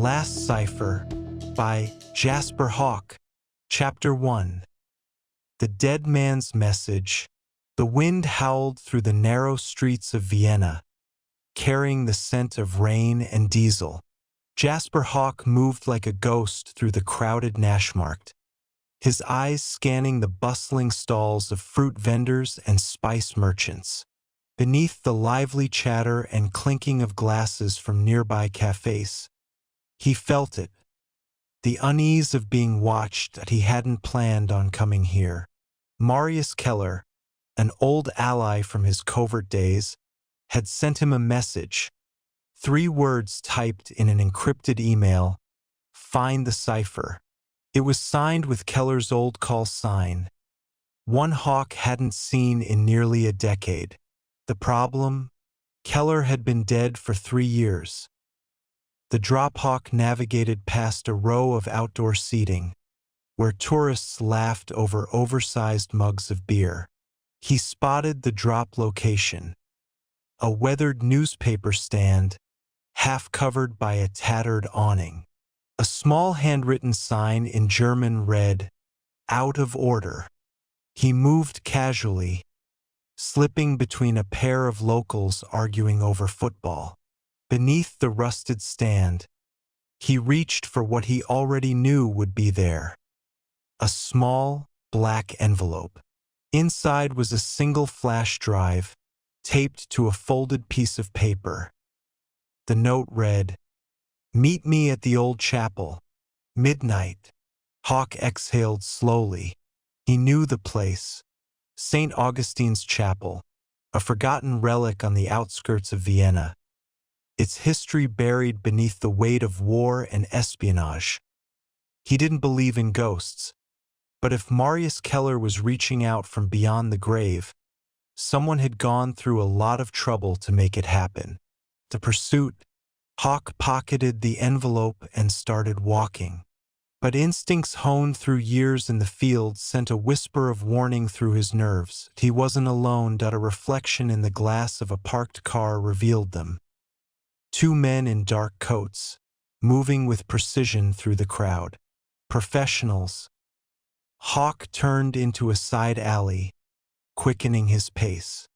Last Cipher by Jasper Hawke. Chapter 1. The Dead Man's Message. The wind howled through the narrow streets of Vienna, carrying the scent of rain and diesel. Jasper Hawke moved like a ghost through the crowded Naschmarkt, his eyes scanning the bustling stalls of fruit vendors and spice merchants. Beneath the lively chatter and clinking of glasses from nearby cafes, he felt it, the unease of being watched that he hadn't planned on coming here. Marius Keller, an old ally from his covert days, had sent him a message. 3 words typed in an encrypted email: "Find the cipher." It was signed with Keller's old call sign, one Hawke hadn't seen in nearly a decade. The problem? Keller had been dead for 3 years. The drop Hawke navigated past a row of outdoor seating, where tourists laughed over oversized mugs of beer. He spotted the drop location: a weathered newspaper stand, half covered by a tattered awning. A small handwritten sign in German read, "Out of order." He moved casually, slipping between a pair of locals arguing over football. Beneath the rusted stand, he reached for what he already knew would be there: a small, black envelope. Inside was a single flash drive, taped to a folded piece of paper. The note read, "Meet me at the old chapel, midnight." Hawke exhaled slowly. He knew the place: St. Augustine's Chapel, a forgotten relic on the outskirts of Vienna, its history buried beneath the weight of war and espionage. He didn't believe in ghosts, but if Marius Keller was reaching out from beyond the grave, someone had gone through a lot of trouble to make it happen. The pursuit. Hawke pocketed the envelope and started walking. But instincts honed through years in the field sent a whisper of warning through his nerves. He wasn't alone. A reflection in the glass of a parked car revealed them. 2 men in dark coats, moving with precision through the crowd. Professionals. Hawke turned into a side alley, quickening his pace.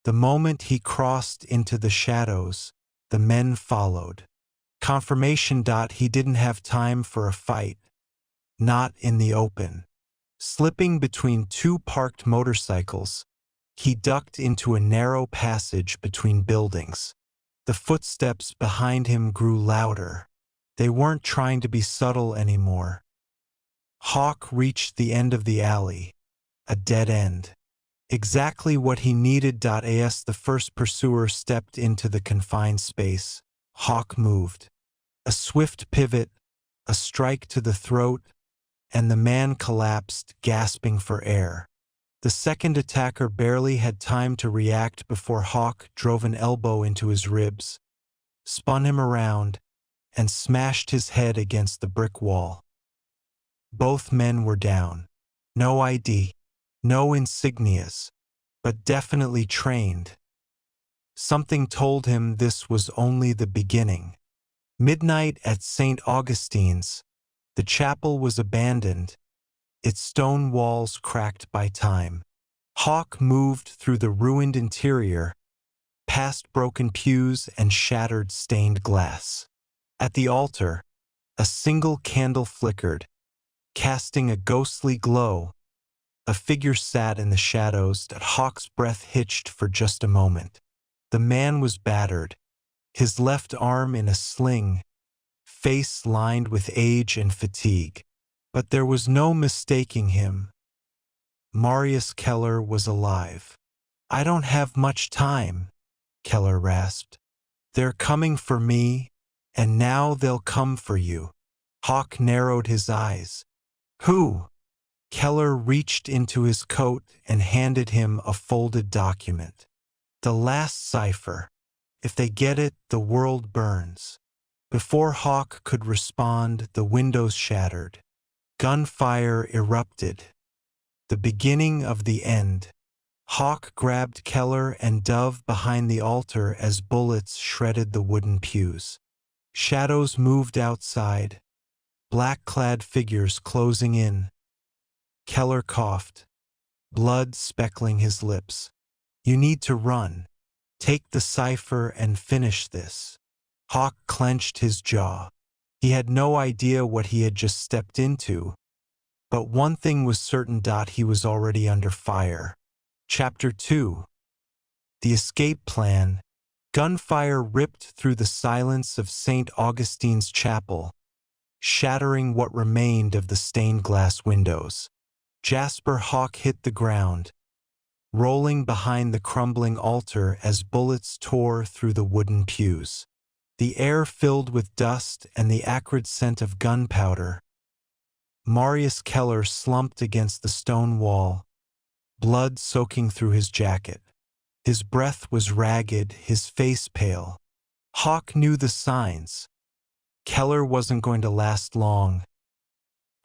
The moment he crossed into the shadows, the men followed. Confirmation. He didn't have time for a fight. Not in the open. Slipping between 2 parked motorcycles, he ducked into a narrow passage between buildings. The footsteps behind him grew louder. They weren't trying to be subtle anymore. Hawke reached the end of the alley, a dead end. Exactly what he needed. As the first pursuer stepped into the confined space, Hawke moved. A swift pivot, a strike to the throat, and the man collapsed, gasping for air. The second attacker barely had time to react before Hawke drove an elbow into his ribs, spun him around, and smashed his head against the brick wall. Both men were down. No ID, no insignias, but definitely trained. Something told him this was only the beginning. Midnight at St. Augustine's. The chapel was abandoned, its stone walls cracked by time. Hawke moved through the ruined interior, past broken pews and shattered stained glass. At the altar, a single candle flickered, casting a ghostly glow. A figure sat in the shadows. Hawke's breath hitched for just a moment. The man was battered, his left arm in a sling, face lined with age and fatigue. But there was no mistaking him. Marius Keller was alive. "I don't have much time," Keller rasped. "They're coming for me, and now they'll come for you." Hawke narrowed his eyes. "Who?" Keller reached into his coat and handed him a folded document. "The last cipher. If they get it, the world burns." Before Hawke could respond, the windows shattered. Gunfire erupted. The beginning of the end. Hawke grabbed Keller and Dove behind the altar as bullets shredded the wooden pews. Shadows moved outside, black-clad figures closing in. Keller coughed, blood speckling his lips. You need to run. Take the cipher and finish this. Hawke clenched his jaw. He had no idea what he had just stepped into, but one thing was certain: he was already under fire. Chapter 2. The Escape Plan. Gunfire ripped through the silence of St. Augustine's Chapel, shattering what remained of the stained glass windows. Jasper Hawke hit the ground, rolling behind the crumbling altar as bullets tore through the wooden pews. The air filled with dust and the acrid scent of gunpowder. Marius Keller slumped against the stone wall, blood soaking through his jacket. His breath was ragged, his face pale. Hawke knew the signs. Keller wasn't going to last long.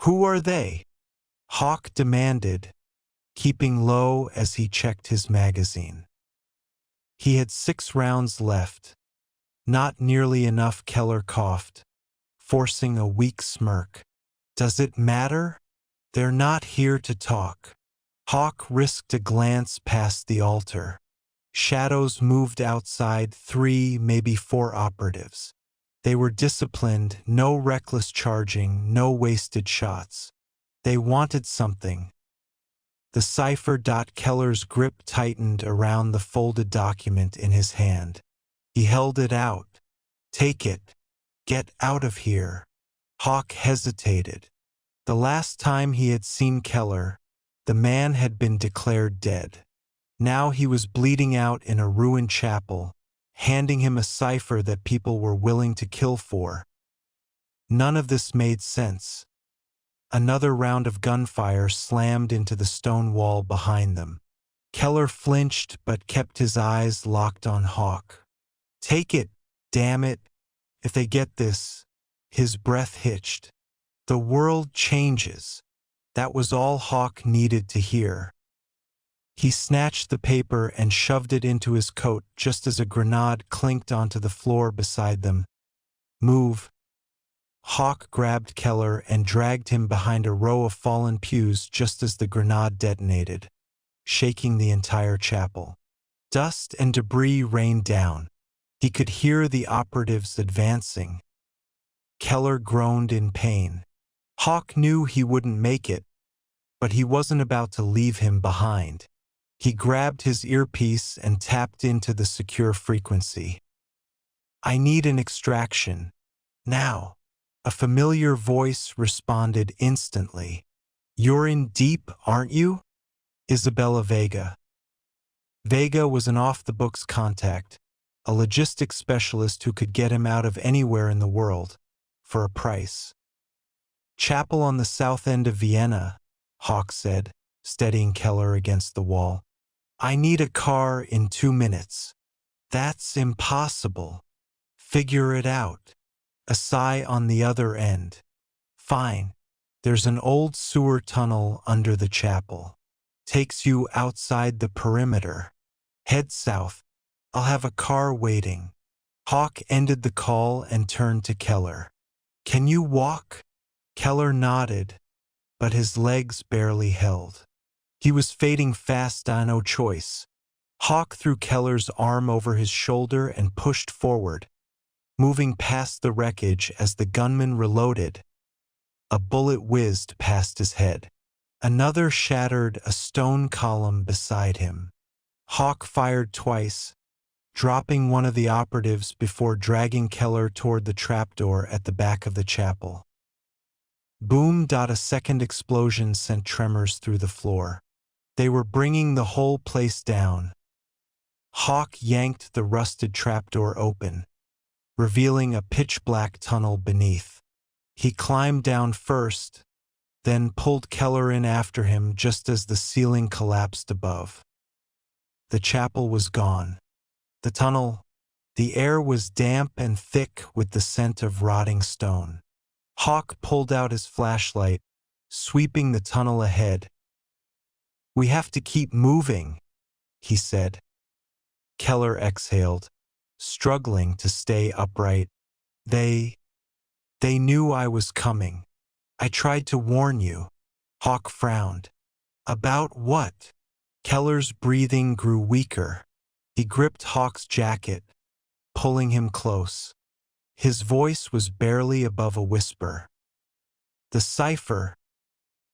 Who are they? Hawke demanded, keeping low as he checked his magazine. He had 6 rounds left. Not nearly enough, Keller coughed, forcing a weak smirk. Does it matter? They're not here to talk. Hawke risked a glance past the altar. Shadows moved outside, 3, maybe 4 operatives. They were disciplined, no reckless charging, no wasted shots. They wanted something. The cipher. Keller's grip tightened around the folded document in his hand. He held it out. Take it. Get out of here. Hawke hesitated. The last time he had seen Keller, the man had been declared dead. Now he was bleeding out in a ruined chapel, handing him a cipher that people were willing to kill for. None of this made sense. Another round of gunfire slammed into the stone wall behind them. Keller flinched but kept his eyes locked on Hawke. Take it, damn it. If they get this. His breath hitched. The world changes. That was all Hawke needed to hear. He snatched the paper and shoved it into his coat just as a grenade clinked onto the floor beside them. Move. Hawke grabbed Keller and dragged him behind a row of fallen pews just as the grenade detonated, shaking the entire chapel. Dust and debris rained down. He could hear the operatives advancing. Keller groaned in pain. Hawke knew he wouldn't make it, but he wasn't about to leave him behind. He grabbed his earpiece and tapped into the secure frequency. I need an extraction. Now. A familiar voice responded instantly. You're in deep, aren't you? Isabella Vega. Vega was an off-the-books contact, a logistics specialist who could get him out of anywhere in the world, for a price. Chapel on the south end of Vienna, Hawke said, steadying Keller against the wall. I need a car in 2 minutes. That's impossible. Figure it out. A sigh on the other end. Fine. There's an old sewer tunnel under the chapel. Takes you outside the perimeter. Head south. I'll have a car waiting. Hawke ended the call and turned to Keller. Can you walk? Keller nodded, but his legs barely held. He was fading fast, no choice. Hawke threw Keller's arm over his shoulder and pushed forward, moving past the wreckage as the gunman reloaded. A bullet whizzed past his head. Another shattered a stone column beside him. Hawke fired twice, dropping one of the operatives before dragging Keller toward the trapdoor at the back of the chapel. Boom! A second explosion sent tremors through the floor. They were bringing the whole place down. Hawke yanked the rusted trapdoor open, revealing a pitch-black tunnel beneath. He climbed down first, then pulled Keller in after him just as the ceiling collapsed above. The chapel was gone. The tunnel, the air was damp and thick with the scent of rotting stone. Hawke pulled out his flashlight, sweeping the tunnel ahead. We have to keep moving, he said. Keller exhaled, struggling to stay upright. They knew I was coming. I tried to warn you. Hawke frowned. About what? Keller's breathing grew weaker. He gripped Hawke's jacket, pulling him close. His voice was barely above a whisper. The cipher,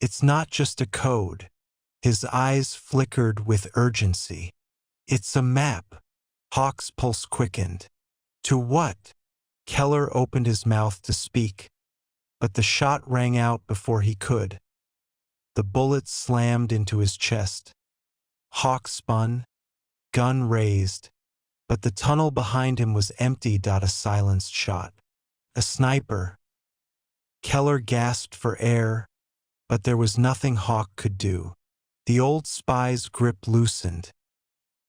it's not just a code. His eyes flickered with urgency. It's a map. Hawke's pulse quickened. To what? Keller opened his mouth to speak, but the shot rang out before he could. The bullet slammed into his chest. Hawke spun, gun raised, but the tunnel behind him was empty. A silenced shot. A sniper. Keller gasped for air, but there was nothing Hawke could do. The old spy's grip loosened.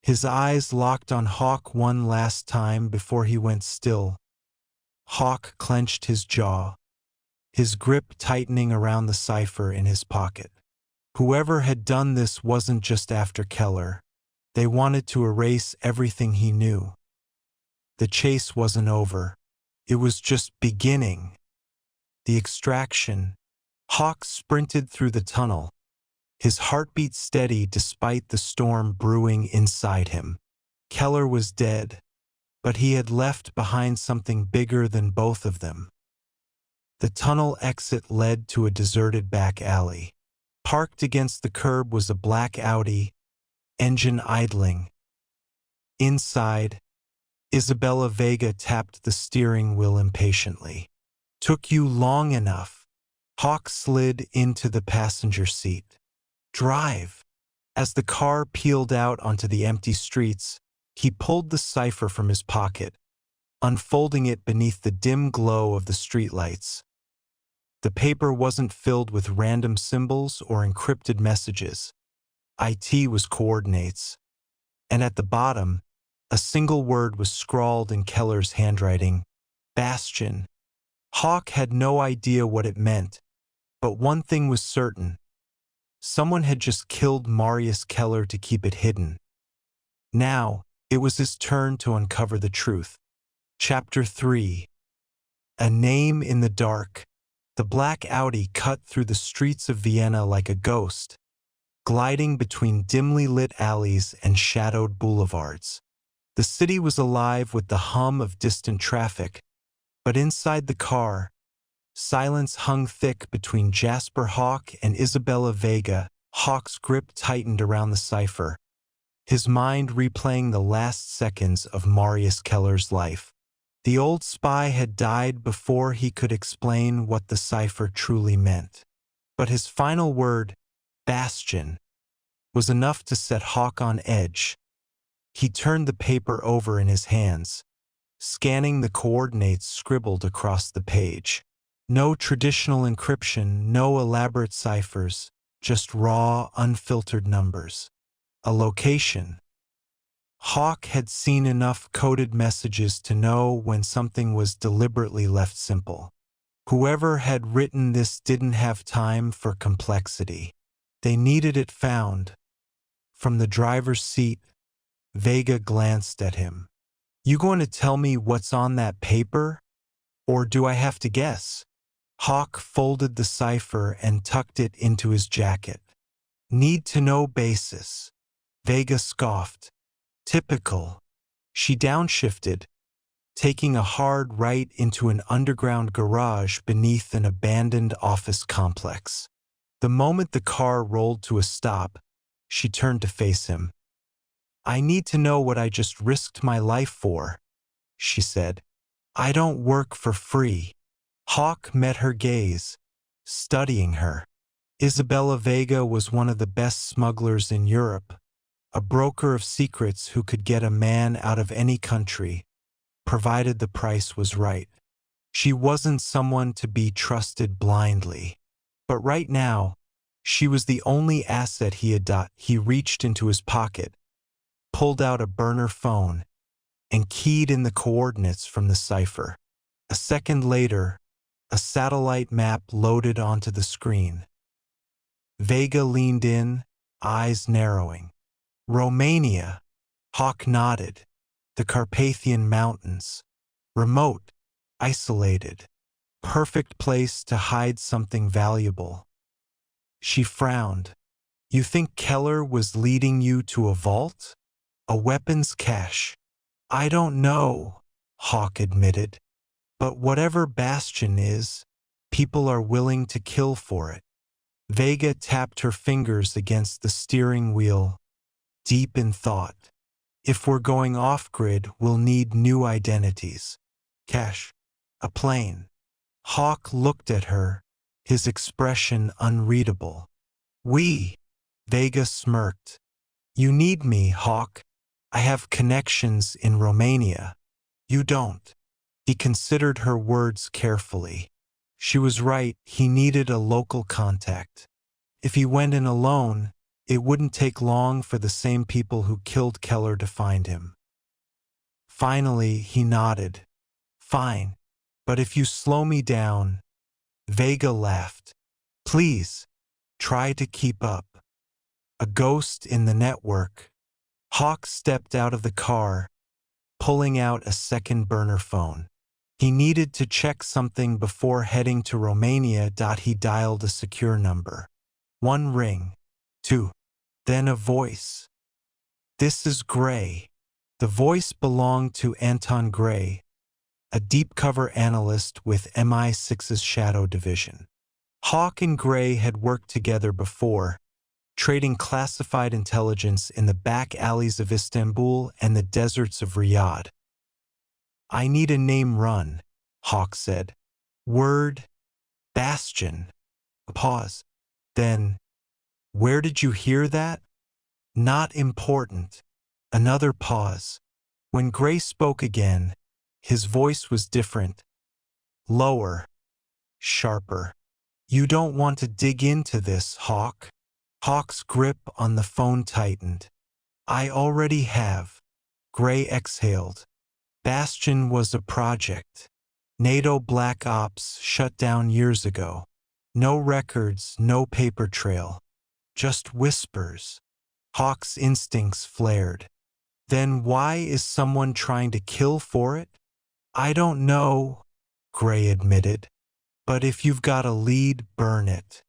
His eyes locked on Hawke one last time before he went still. Hawke clenched his jaw, his grip tightening around the cipher in his pocket. Whoever had done this wasn't just after Keller. They wanted to erase everything he knew. The chase wasn't over. It was just beginning. The extraction. Hawke sprinted through the tunnel, his heartbeat steady despite the storm brewing inside him. Keller was dead, but he had left behind something bigger than both of them. The tunnel exit led to a deserted back alley. Parked against the curb was a black Audi, engine idling. Inside, Isabella Vega tapped the steering wheel impatiently. Took you long enough. Hawke slid into the passenger seat. Drive. As the car peeled out onto the empty streets, he pulled the cipher from his pocket, unfolding it beneath the dim glow of the streetlights. The paper wasn't filled with random symbols or encrypted messages. IT was coordinates. And at the bottom, a single word was scrawled in Keller's handwriting. Bastion. Hawke had no idea what it meant, but one thing was certain. Someone had just killed Marius Keller to keep it hidden. Now, it was his turn to uncover the truth. Chapter 3. A name in the dark. The black Audi cut through the streets of Vienna like a ghost, gliding between dimly lit alleys and shadowed boulevards. The city was alive with the hum of distant traffic, but inside the car, silence hung thick between Jasper Hawke and Isabella Vega. Hawke's grip tightened around the cipher, his mind replaying the last seconds of Marius Keller's life. The old spy had died before he could explain what the cipher truly meant. But his final word, bastion, was enough to set Hawke on edge. He turned the paper over in his hands, scanning the coordinates scribbled across the page. No traditional encryption, no elaborate ciphers, just raw, unfiltered numbers. A location. Hawke had seen enough coded messages to know when something was deliberately left simple. Whoever had written this didn't have time for complexity. They needed it found. From the driver's seat, Vega glanced at him. You going to tell me what's on that paper? Or do I have to guess? Hawke folded the cipher and tucked it into his jacket. Need to know basis. Vega scoffed. Typical. She downshifted, taking a hard right into an underground garage beneath an abandoned office complex. The moment the car rolled to a stop, she turned to face him. I need to know what I just risked my life for, she said. I don't work for free. Hawke met her gaze, studying her. Isabella Vega was one of the best smugglers in Europe, a broker of secrets who could get a man out of any country, provided the price was right. She wasn't someone to be trusted blindly. But right now, she was the only asset he had. He reached into his pocket, pulled out a burner phone, and keyed in the coordinates from the cipher. A second later, a satellite map loaded onto the screen. Vega leaned in, eyes narrowing. Romania. Hawke nodded. The Carpathian Mountains. Remote, isolated. Perfect place to hide something valuable. She frowned. You think Keller was leading you to a vault? A weapons cache? I don't know, Hawke admitted. But whatever Bastion is, people are willing to kill for it. Vega tapped her fingers against the steering wheel, deep in thought. If we're going off-grid, we'll need new identities. Cache. A plane. Hawke looked at her, his expression unreadable. We. Vega smirked. You need me, Hawke. I have connections in Romania. You don't. He considered her words carefully. She was right, he needed a local contact. If he went in alone, it wouldn't take long for the same people who killed Keller to find him. Finally, he nodded. Fine, but if you slow me down. Vega laughed. Please, try to keep up. A ghost in the network. Hawke stepped out of the car, pulling out a second burner phone. He needed to check something before heading to Romania. He dialed a secure number. 1 ring. 2. Then a voice. This is Gray. The voice belonged to Anton Gray, a deep cover analyst with MI6's Shadow Division. Hawke and Gray had worked together before, trading classified intelligence in the back alleys of Istanbul and the deserts of Riyadh. I need a name run, Hawke said. Word, Bastion. A pause. Then, where did you hear that? Not important. Another pause. When Gray spoke again, his voice was different. Lower. Sharper. You don't want to dig into this, Hawke. Hawke's grip on the phone tightened. I already have. Gray exhaled. Bastion was a project. NATO Black Ops shut down years ago. No records, no paper trail. Just whispers. Hawke's instincts flared. Then why is someone trying to kill for it? I don't know, Gray admitted. But if you've got a lead, burn it.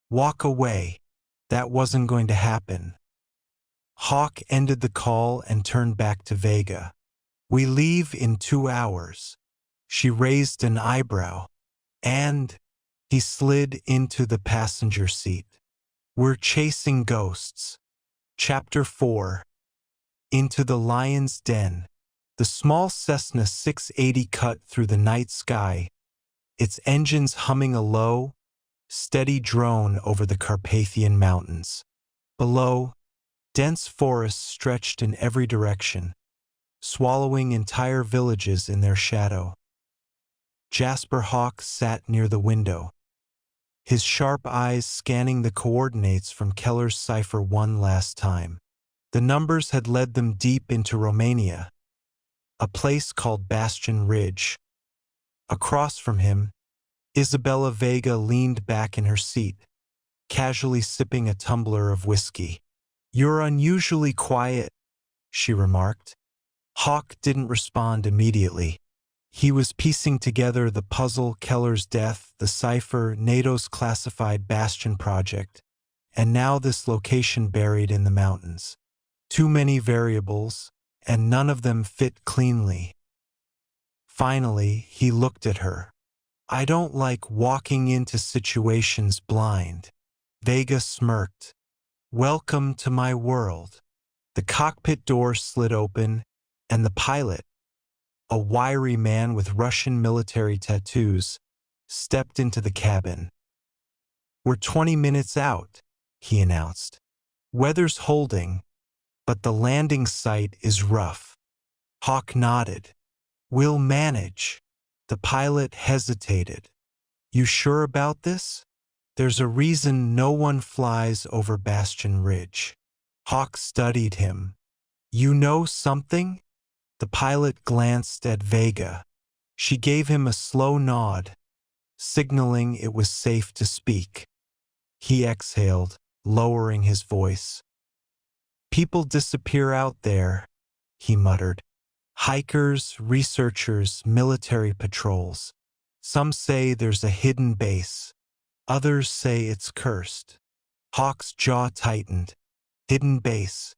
Walk away. That wasn't going to happen. Hawke ended the call and turned back to Vega. We leave in 2 hours. She raised an eyebrow. And he slid into the passenger seat. We're chasing ghosts. Chapter 4. Into the Lion's Den. The small Cessna 680 cut through the night sky, its engines humming a low, steady drone over the Carpathian Mountains. Below, dense forests stretched in every direction, swallowing entire villages in their shadow. Jasper Hawke sat near the window, his sharp eyes scanning the coordinates from Keller's Cipher one last time. The numbers had led them deep into Romania, a place called Bastion Ridge. Across from him, Isabella Vega leaned back in her seat, casually sipping a tumbler of whiskey. You're unusually quiet, she remarked. Hawke didn't respond immediately. He was piecing together the puzzle: Keller's death, the Cipher, NATO's classified Bastion project, and now this location buried in the mountains. Too many variables, and none of them fit cleanly. Finally, he looked at her. I don't like walking into situations blind. Vega smirked. Welcome to my world. The cockpit door slid open, and the pilot, a wiry man with Russian military tattoos, stepped into the cabin. We're 20 minutes out, he announced. Weather's holding, but the landing site is rough. Hawke nodded. We'll manage. The pilot hesitated. You sure about this? There's a reason no one flies over Bastion Ridge. Hawke studied him. You know something? The pilot glanced at Vega. She gave him a slow nod, signaling it was safe to speak. He exhaled, lowering his voice. People disappear out there, he muttered. Hikers, researchers, military patrols. Some say there's a hidden base. Others say it's cursed. Hawke's jaw tightened. Hidden base.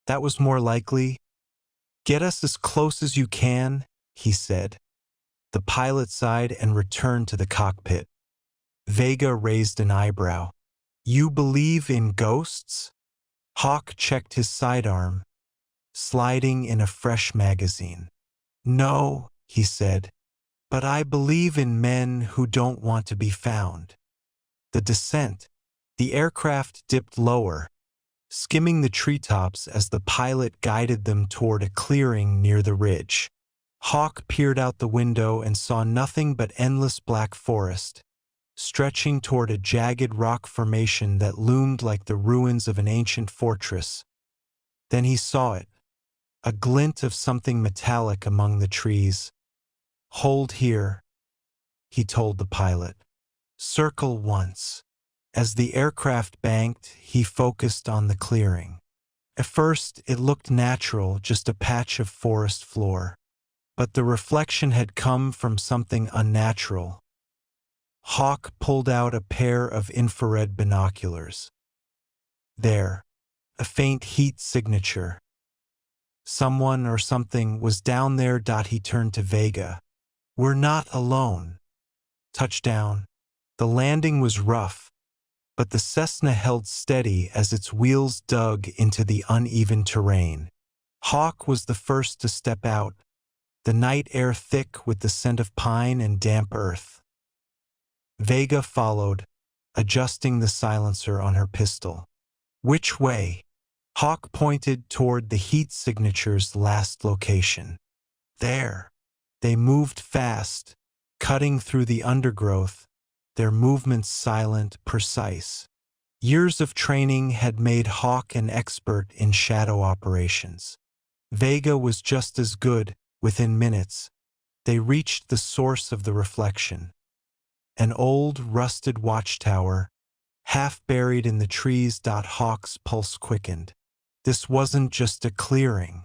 That was more likely. Get us as close as you can, he said. The pilot sighed and returned to the cockpit. Vega raised an eyebrow. You believe in ghosts? Hawke checked his sidearm, sliding in a fresh magazine. No, he said, but I believe in men who don't want to be found. The descent. The aircraft dipped lower, skimming the treetops as the pilot guided them toward a clearing near the ridge. Hawke peered out the window and saw nothing but endless black forest, stretching toward a jagged rock formation that loomed like the ruins of an ancient fortress. Then he saw it, a glint of something metallic among the trees. Hold here, he told the pilot. Circle once. As the aircraft banked, he focused on the clearing. At first, it looked natural, just a patch of forest floor. But the reflection had come from something unnatural. Hawke pulled out a pair of infrared binoculars. There, a faint heat signature. Someone or something was down there. He turned to Vega. We're not alone. Touchdown. The landing was rough, but the Cessna held steady as its wheels dug into the uneven terrain. Hawke was the first to step out, the night air thick with the scent of pine and damp earth. Vega followed, adjusting the silencer on her pistol. Which way? Hawke pointed toward the heat signature's last location. There. They moved fast, cutting through the undergrowth, their movements silent, precise. Years of training had made Hawke an expert in shadow operations. Vega was just as good. Within minutes, they reached the source of the reflection. An old, rusted watchtower, half buried in the trees. Hawke's pulse quickened. This wasn't just a clearing.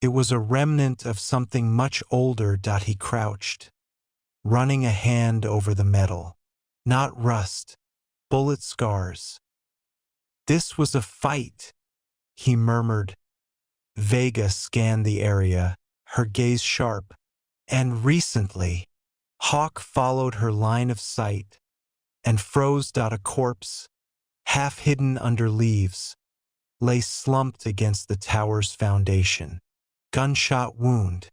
It was a remnant of something much older. He crouched, running a hand over the metal. Not rust, bullet scars. This was a fight, he murmured. Vega scanned the area, her gaze sharp. And recently, Hawke followed her line of sight and froze. A corpse, half hidden under leaves, lay slumped against the tower's foundation. Gunshot wound,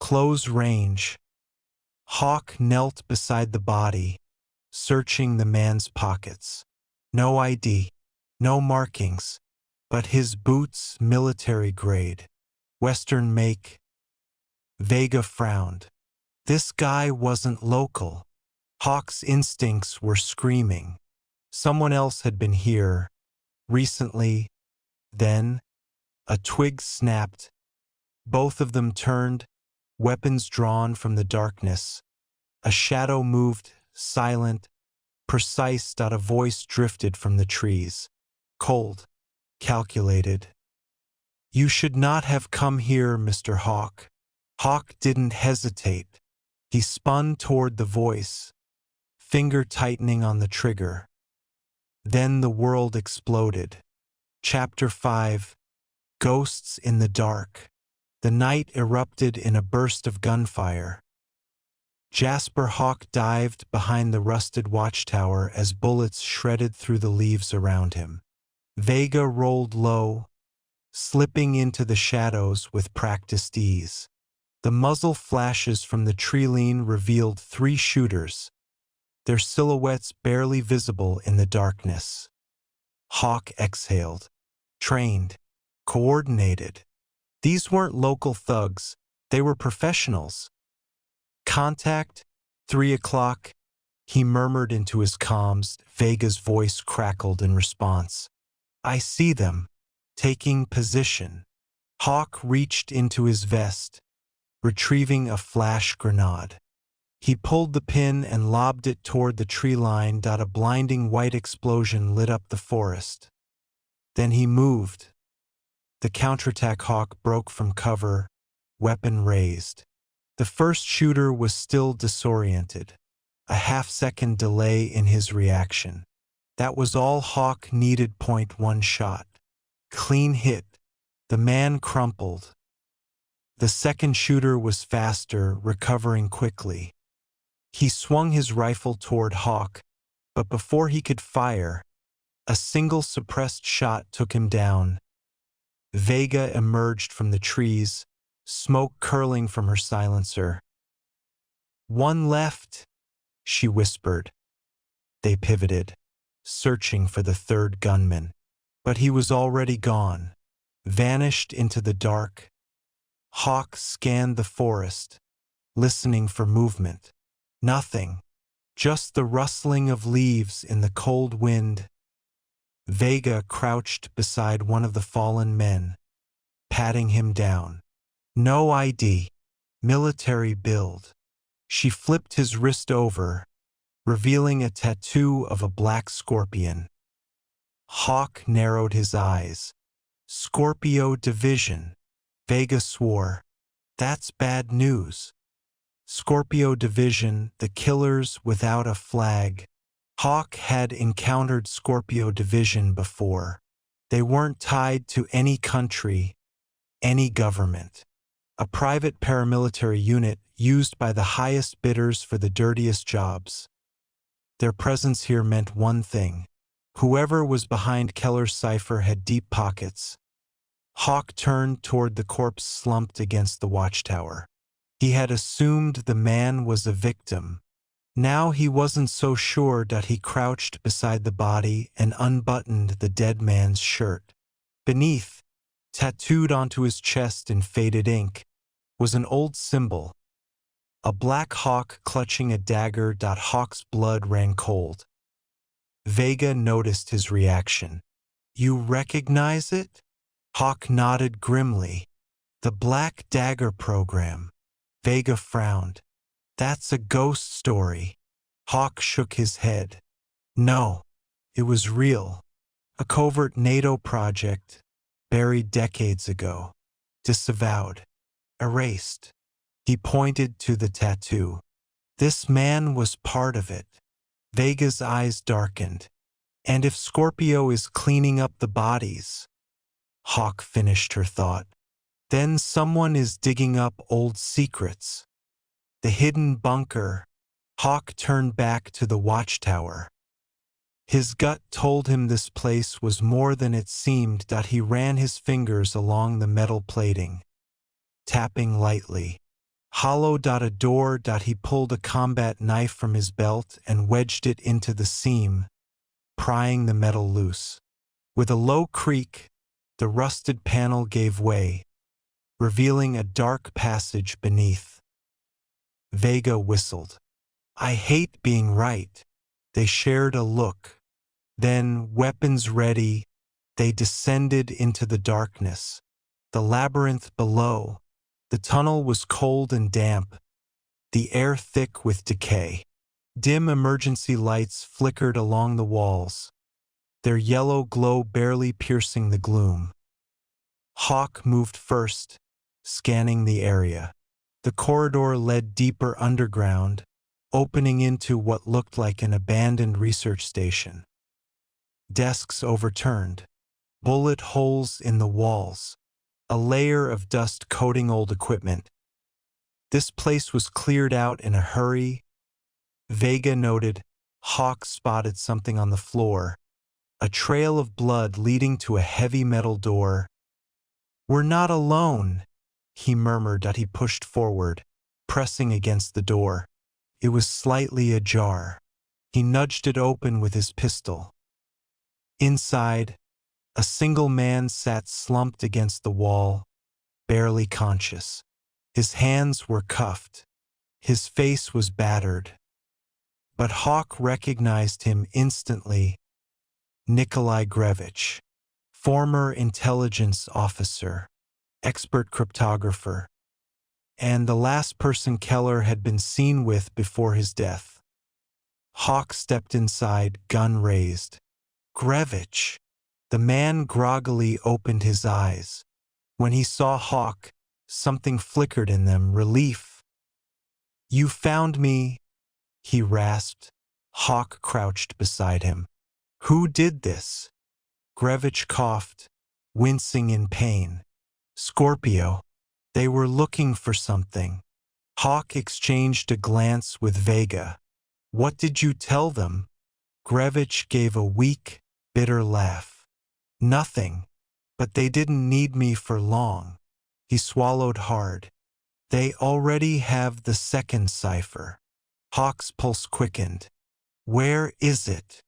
close range. Hawke knelt beside the body, searching the man's pockets. No ID, no markings, but his boots military grade, Western make. Vega frowned. This guy wasn't local. Hawke's instincts were screaming. Someone else had been here. Recently. Then, a twig snapped. Both of them turned, weapons drawn from the darkness. A shadow moved, silent, precise. A voice drifted from the trees. Cold, calculated. You should not have come here, Mr. Hawke. Hawke didn't hesitate. He spun toward the voice, finger tightening on the trigger. Then the world exploded. Chapter 5. Ghosts in the Dark. The night erupted in a burst of gunfire. Jasper Hawke dived behind the rusted watchtower as bullets shredded through the leaves around him. Vega rolled low, slipping into the shadows with practiced ease. The muzzle flashes from the tree-line revealed 3 shooters, their silhouettes barely visible in the darkness. Hawke exhaled. Trained. Coordinated. These weren't local thugs. They were professionals. Contact, 3 o'clock, he murmured into his comms. Vega's voice crackled in response. I see them. Taking position. Hawke reached into his vest, retrieving a flash grenade. He pulled the pin and lobbed it toward the tree line. A blinding white explosion lit up the forest. Then he moved. The counterattack. Hawke broke from cover, weapon raised. The first shooter was still disoriented, a half-second delay in his reaction. That was all Hawke needed. One shot. Clean hit. The man crumpled. The second shooter was faster, recovering quickly. He swung his rifle toward Hawke, but before he could fire, a single suppressed shot took him down. Vega emerged from the trees, smoke curling from her silencer. "One left," she whispered. They pivoted, searching for the third gunman. But he was already gone, vanished into the dark. Hawke scanned the forest, listening for movement. Nothing, just the rustling of leaves in the cold wind. Vega crouched beside one of the fallen men, patting him down. No ID, military build. She flipped his wrist over, revealing a tattoo of a black scorpion. Hawke narrowed his eyes. Scorpio Division. Vega swore. That's bad news. Scorpio Division, the killers without a flag. Hawke had encountered Scorpio Division before. They weren't tied to any country, any government. A private paramilitary unit used by the highest bidders for the dirtiest jobs. Their presence here meant one thing. Whoever was behind Keller's Cipher had deep pockets. Hawke turned toward the corpse slumped against the watchtower. He had assumed the man was a victim. Now he wasn't so sure that he crouched beside the body and unbuttoned the dead man's shirt. Beneath, tattooed onto his chest in faded ink, was an old symbol. A black hawk clutching a dagger. Hawke's blood ran cold. Vega noticed his reaction. "You recognize it?" Hawke nodded grimly. "The Black Dagger program." Vega frowned. "That's a ghost story." Hawke shook his head. "No, it was real. A covert NATO project, buried decades ago. Disavowed. Erased." He pointed to the tattoo. "This man was part of it." Vega's eyes darkened. "And if Scorpio is cleaning up the bodies," Hawke finished her thought, "then someone is digging up old secrets. The hidden bunker." Hawke turned back to the watchtower. His gut told him this place was more than it seemed. He ran his fingers along the metal plating, tapping lightly. Hollow. A door. He pulled a combat knife from his belt and wedged it into the seam, prying the metal loose. With a low creak, the rusted panel gave way, revealing a dark passage beneath. Vega whistled. "I hate being right." They shared a look. Then, weapons ready, they descended into the darkness. The labyrinth below. The tunnel was cold and damp, the air thick with decay. Dim emergency lights flickered along the walls, their yellow glow barely piercing the gloom. Hawke moved first, scanning the area. The corridor led deeper underground, opening into what looked like an abandoned research station. Desks overturned, bullet holes in the walls, a layer of dust coating old equipment. This place was cleared out in a hurry. Vega noted. Hawke spotted something on the floor, a trail of blood leading to a heavy metal door. "We're not alone," he murmured as he pushed forward, pressing against the door. It was slightly ajar. He nudged it open with his pistol. Inside, a single man sat slumped against the wall, barely conscious. His hands were cuffed. His face was battered. But Hawke recognized him instantly. Nikolai Grevich, former intelligence officer, expert cryptographer, and the last person Keller had been seen with before his death. Hawke stepped inside, gun raised. "Grevich." The man groggily opened his eyes. When he saw Hawke, something flickered in them, relief. "You found me," he rasped. Hawke crouched beside him. "Who did this?" Grevich coughed, wincing in pain. "Scorpio. They were looking for something." Hawke exchanged a glance with Vega. "What did you tell them?" Grevich gave a weak, bitter laugh. "Nothing. But they didn't need me for long." He swallowed hard. "They already have the second cipher." Hawke's pulse quickened. "Where is it?"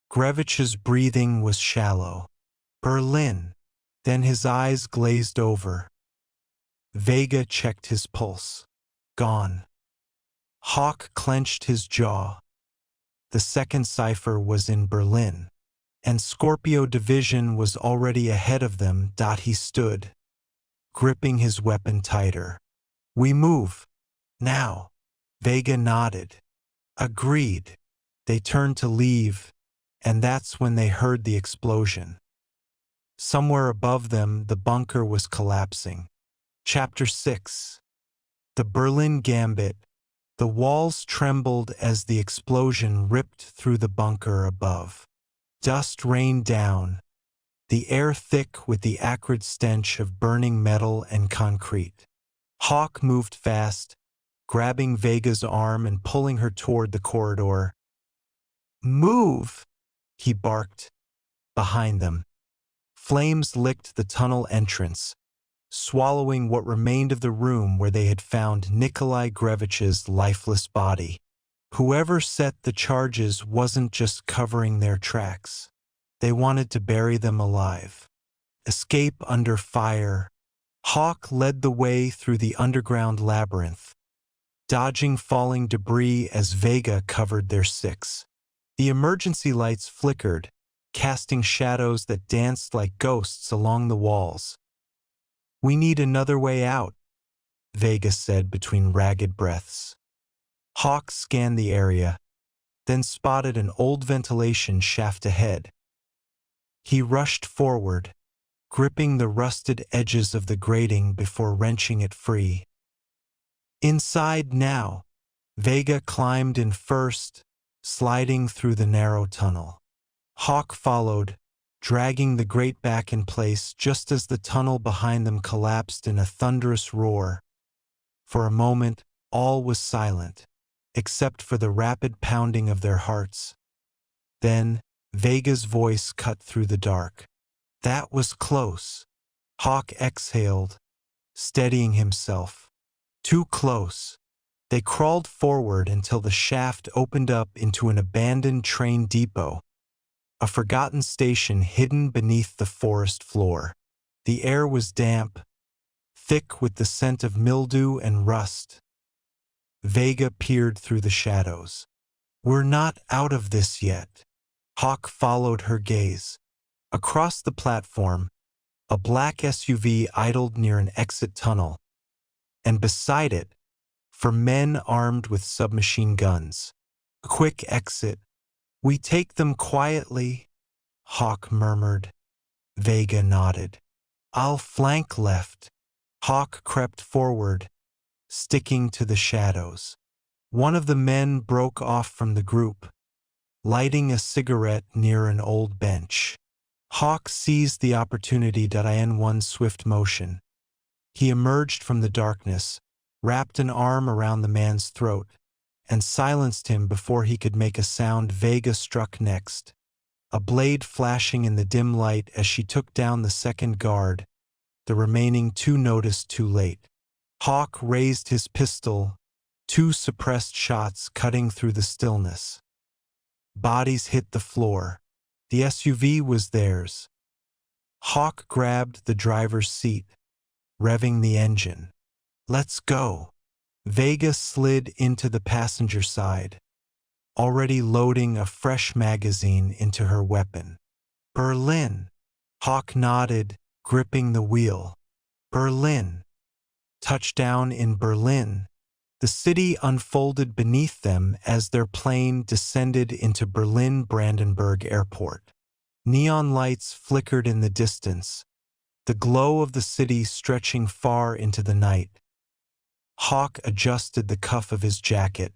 Grevich's breathing was shallow. "Berlin." Then his eyes glazed over. Vega checked his pulse. "Gone." Hawke clenched his jaw. The second cipher was in Berlin, and Scorpio Division was already ahead of them. He stood, gripping his weapon tighter. "We move. Now." Vega nodded. "Agreed." They turned to leave, and that's when they heard the explosion. Somewhere above them, the bunker was collapsing. Chapter 6. The Berlin Gambit. The walls trembled as the explosion ripped through the bunker above. Dust rained down, the air thick with the acrid stench of burning metal and concrete. Hawke moved fast, grabbing Vega's arm and pulling her toward the corridor. "Move!" he barked. Behind them, flames licked the tunnel entrance, swallowing what remained of the room where they had found Nikolai Grevich's lifeless body. Whoever set the charges wasn't just covering their tracks. They wanted to bury them alive. Escape under fire. Hawke led the way through the underground labyrinth, dodging falling debris as Vega covered their six. The emergency lights flickered, casting shadows that danced like ghosts along the walls. "We need another way out," Vega said between ragged breaths. Hawke scanned the area, then spotted an old ventilation shaft ahead. He rushed forward, gripping the rusted edges of the grating before wrenching it free. "Inside now." Vega climbed in first, sliding through the narrow tunnel. Hawke followed, dragging the grate back in place just as the tunnel behind them collapsed in a thunderous roar. For a moment, all was silent, except for the rapid pounding of their hearts. Then, Vega's voice cut through the dark. "That was close." Hawke exhaled, steadying himself. "Too close." They crawled forward until the shaft opened up into an abandoned train depot, a forgotten station hidden beneath the forest floor. The air was damp, thick with the scent of mildew and rust. Vega peered through the shadows. "We're not out of this yet." Hawke followed her gaze. Across the platform, a black SUV idled near an exit tunnel, and beside it, for men armed with submachine guns. "A quick exit. We take them quietly," Hawke murmured. Vega nodded. "I'll flank left." Hawke crept forward, sticking to the shadows. One of the men broke off from the group, lighting a cigarette near an old bench. Hawke seized the opportunity in one swift motion. He emerged from the darkness, wrapped an arm around the man's throat, and silenced him before he could make a sound. Vega struck next, a blade flashing in the dim light as she took down the second guard. The remaining two noticed too late. Hawke raised his pistol, two suppressed shots cutting through the stillness. Bodies hit the floor. The SUV was theirs. Hawke grabbed the driver's seat, revving the engine. "Let's go." Vega slid into the passenger side, already loading a fresh magazine into her weapon. "Berlin." Hawke nodded, gripping the wheel. "Berlin." Touchdown in Berlin. The city unfolded beneath them as their plane descended into Berlin-Brandenburg Airport. Neon lights flickered in the distance, the glow of the city stretching far into the night. Hawke adjusted the cuff of his jacket,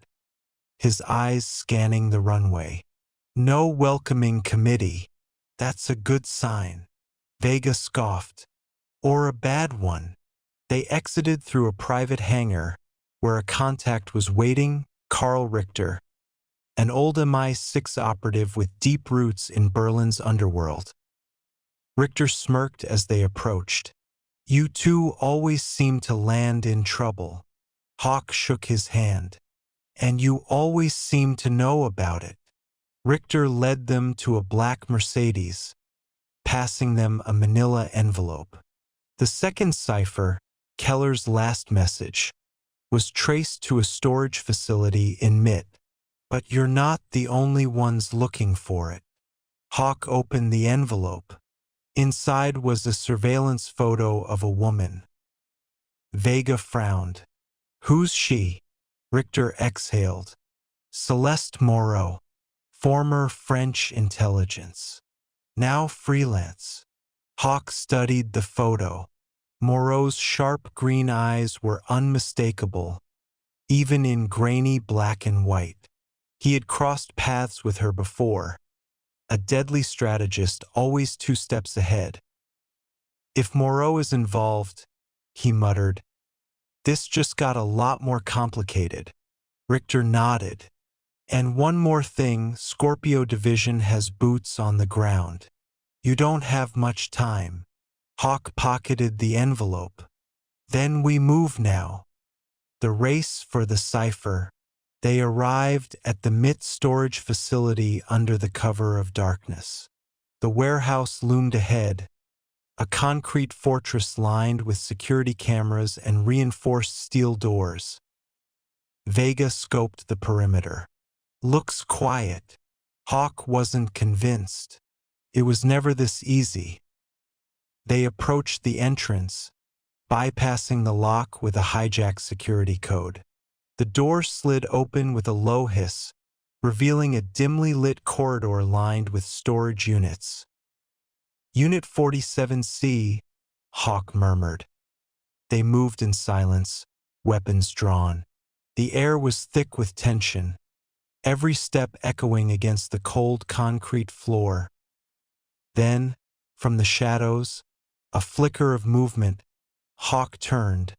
his eyes scanning the runway. No welcoming committee. That's a good sign. Vega scoffed. Or a bad one. They exited through a private hangar where a contact was waiting, Carl Richter, an old MI6 operative with deep roots in Berlin's underworld. Richter smirked as they approached. You two always seem to land in trouble. Hawke shook his hand. And you always seem to know about it. Richter led them to a black Mercedes, passing them a manila envelope. The second cipher, Keller's last message, was traced to a storage facility in MIT. But you're not the only ones looking for it. Hawke opened the envelope. Inside was a surveillance photo of a woman. Vega frowned. Who's she? Richter exhaled. Celeste Moreau, former French intelligence. Now freelance. Hawke studied the photo. Moreau's sharp green eyes were unmistakable, even in grainy black and white. He had crossed paths with her before. A deadly strategist, always 2 steps ahead. If Moreau is involved, he muttered, this just got a lot more complicated. Richter nodded. And one more thing, Scorpio Division has boots on the ground. You don't have much time. Hawke pocketed the envelope. Then we move now. The race for the cipher. They arrived at the MIT storage facility under the cover of darkness. The warehouse loomed ahead, a concrete fortress lined with security cameras and reinforced steel doors. Vega scoped the perimeter. Looks quiet. Hawke wasn't convinced. It was never this easy. They approached the entrance, bypassing the lock with a hijack security code. The door slid open with a low hiss, revealing a dimly lit corridor lined with storage units. Unit 47C, Hawke murmured. They moved in silence, weapons drawn. The air was thick with tension, every step echoing against the cold concrete floor. Then, from the shadows, a flicker of movement. Hawke turned,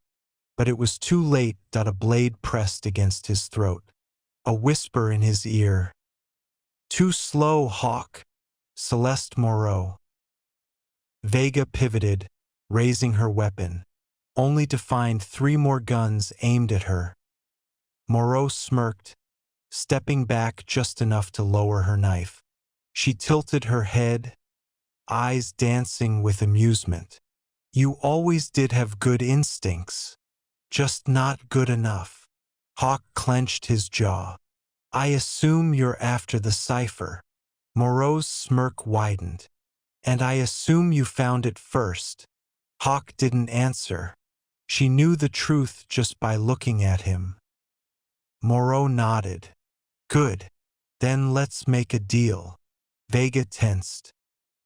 but it was too late. A blade pressed against his throat. A whisper in his ear. Too slow, Hawke. Celeste Moreau. Vega pivoted, raising her weapon, only to find 3 more guns aimed at her. Moreau smirked, stepping back just enough to lower her knife. She tilted her head, eyes dancing with amusement. You always did have good instincts, just not good enough. Hawke clenched his jaw. I assume you're after the cipher. Moreau's smirk widened. And I assume you found it first. Hawke didn't answer. She knew the truth just by looking at him. Moreau nodded. Good. Then let's make a deal. Vega tensed.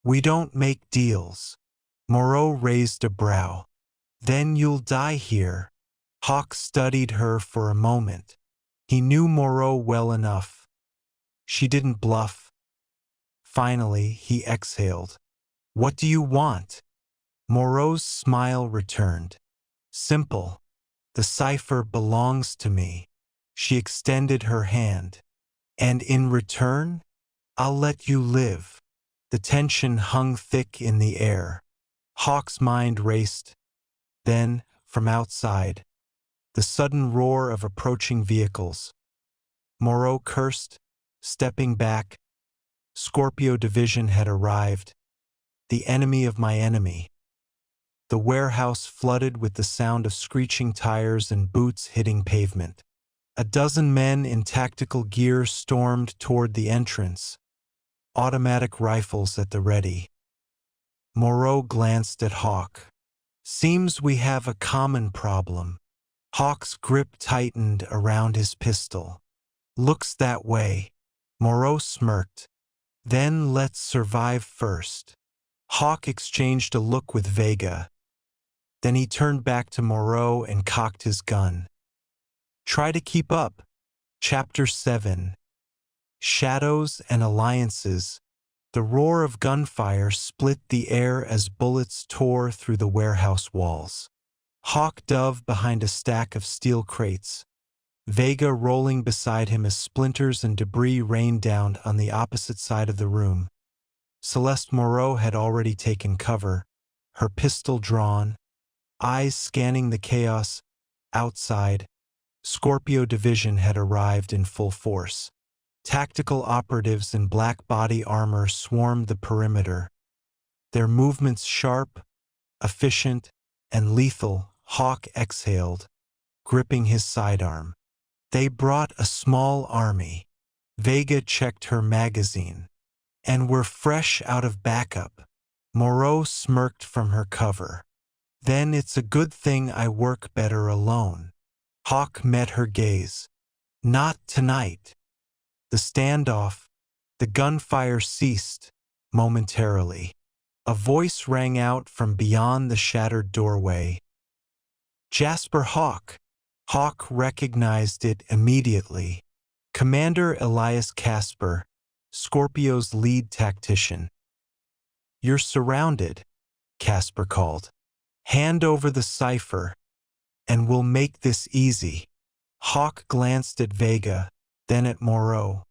We don't make deals. Moreau raised a brow. Then you'll die here. Hawke studied her for a moment. He knew Moreau well enough. She didn't bluff. Finally, he exhaled. What do you want? Moreau's smile returned. Simple. The cipher belongs to me. She extended her hand. And in return, I'll let you live. The tension hung thick in the air. Hawke's mind raced. Then, from outside, the sudden roar of approaching vehicles. Moreau cursed, stepping back. Scorpio Division had arrived. The enemy of my enemy. The warehouse flooded with the sound of screeching tires and boots hitting pavement. A dozen men in tactical gear stormed toward the entrance, automatic rifles at the ready. Moreau glanced at Hawke. Seems we have a common problem. Hawke's grip tightened around his pistol. Looks that way. Moreau smirked. Then let's survive first. Hawke exchanged a look with Vega. Then he turned back to Moreau and cocked his gun. Try to keep up. Chapter 7. Shadows and Alliances. The roar of gunfire split the air as bullets tore through the warehouse walls. Hawke dove behind a stack of steel crates, Vega rolling beside him as splinters and debris rained down on the opposite side of the room. Celeste Moreau had already taken cover, her pistol drawn, eyes scanning the chaos outside. Scorpio Division had arrived in full force. Tactical operatives in black body armor swarmed the perimeter. Their movements sharp, efficient, and lethal. Hawke exhaled, gripping his sidearm. They brought a small army. Vega checked her magazine. And were fresh out of backup. Moreau smirked from her cover. Then it's a good thing I work better alone. Hawke met her gaze. Not tonight. The standoff, the gunfire ceased, momentarily. A voice rang out from beyond the shattered doorway. Jasper Hawke. Hawke recognized it immediately. Commander Elias Casper, Scorpio's lead tactician. You're surrounded, Casper called. Hand over the cipher, and we'll make this easy. Hawke glanced at Vega, then at Moreau.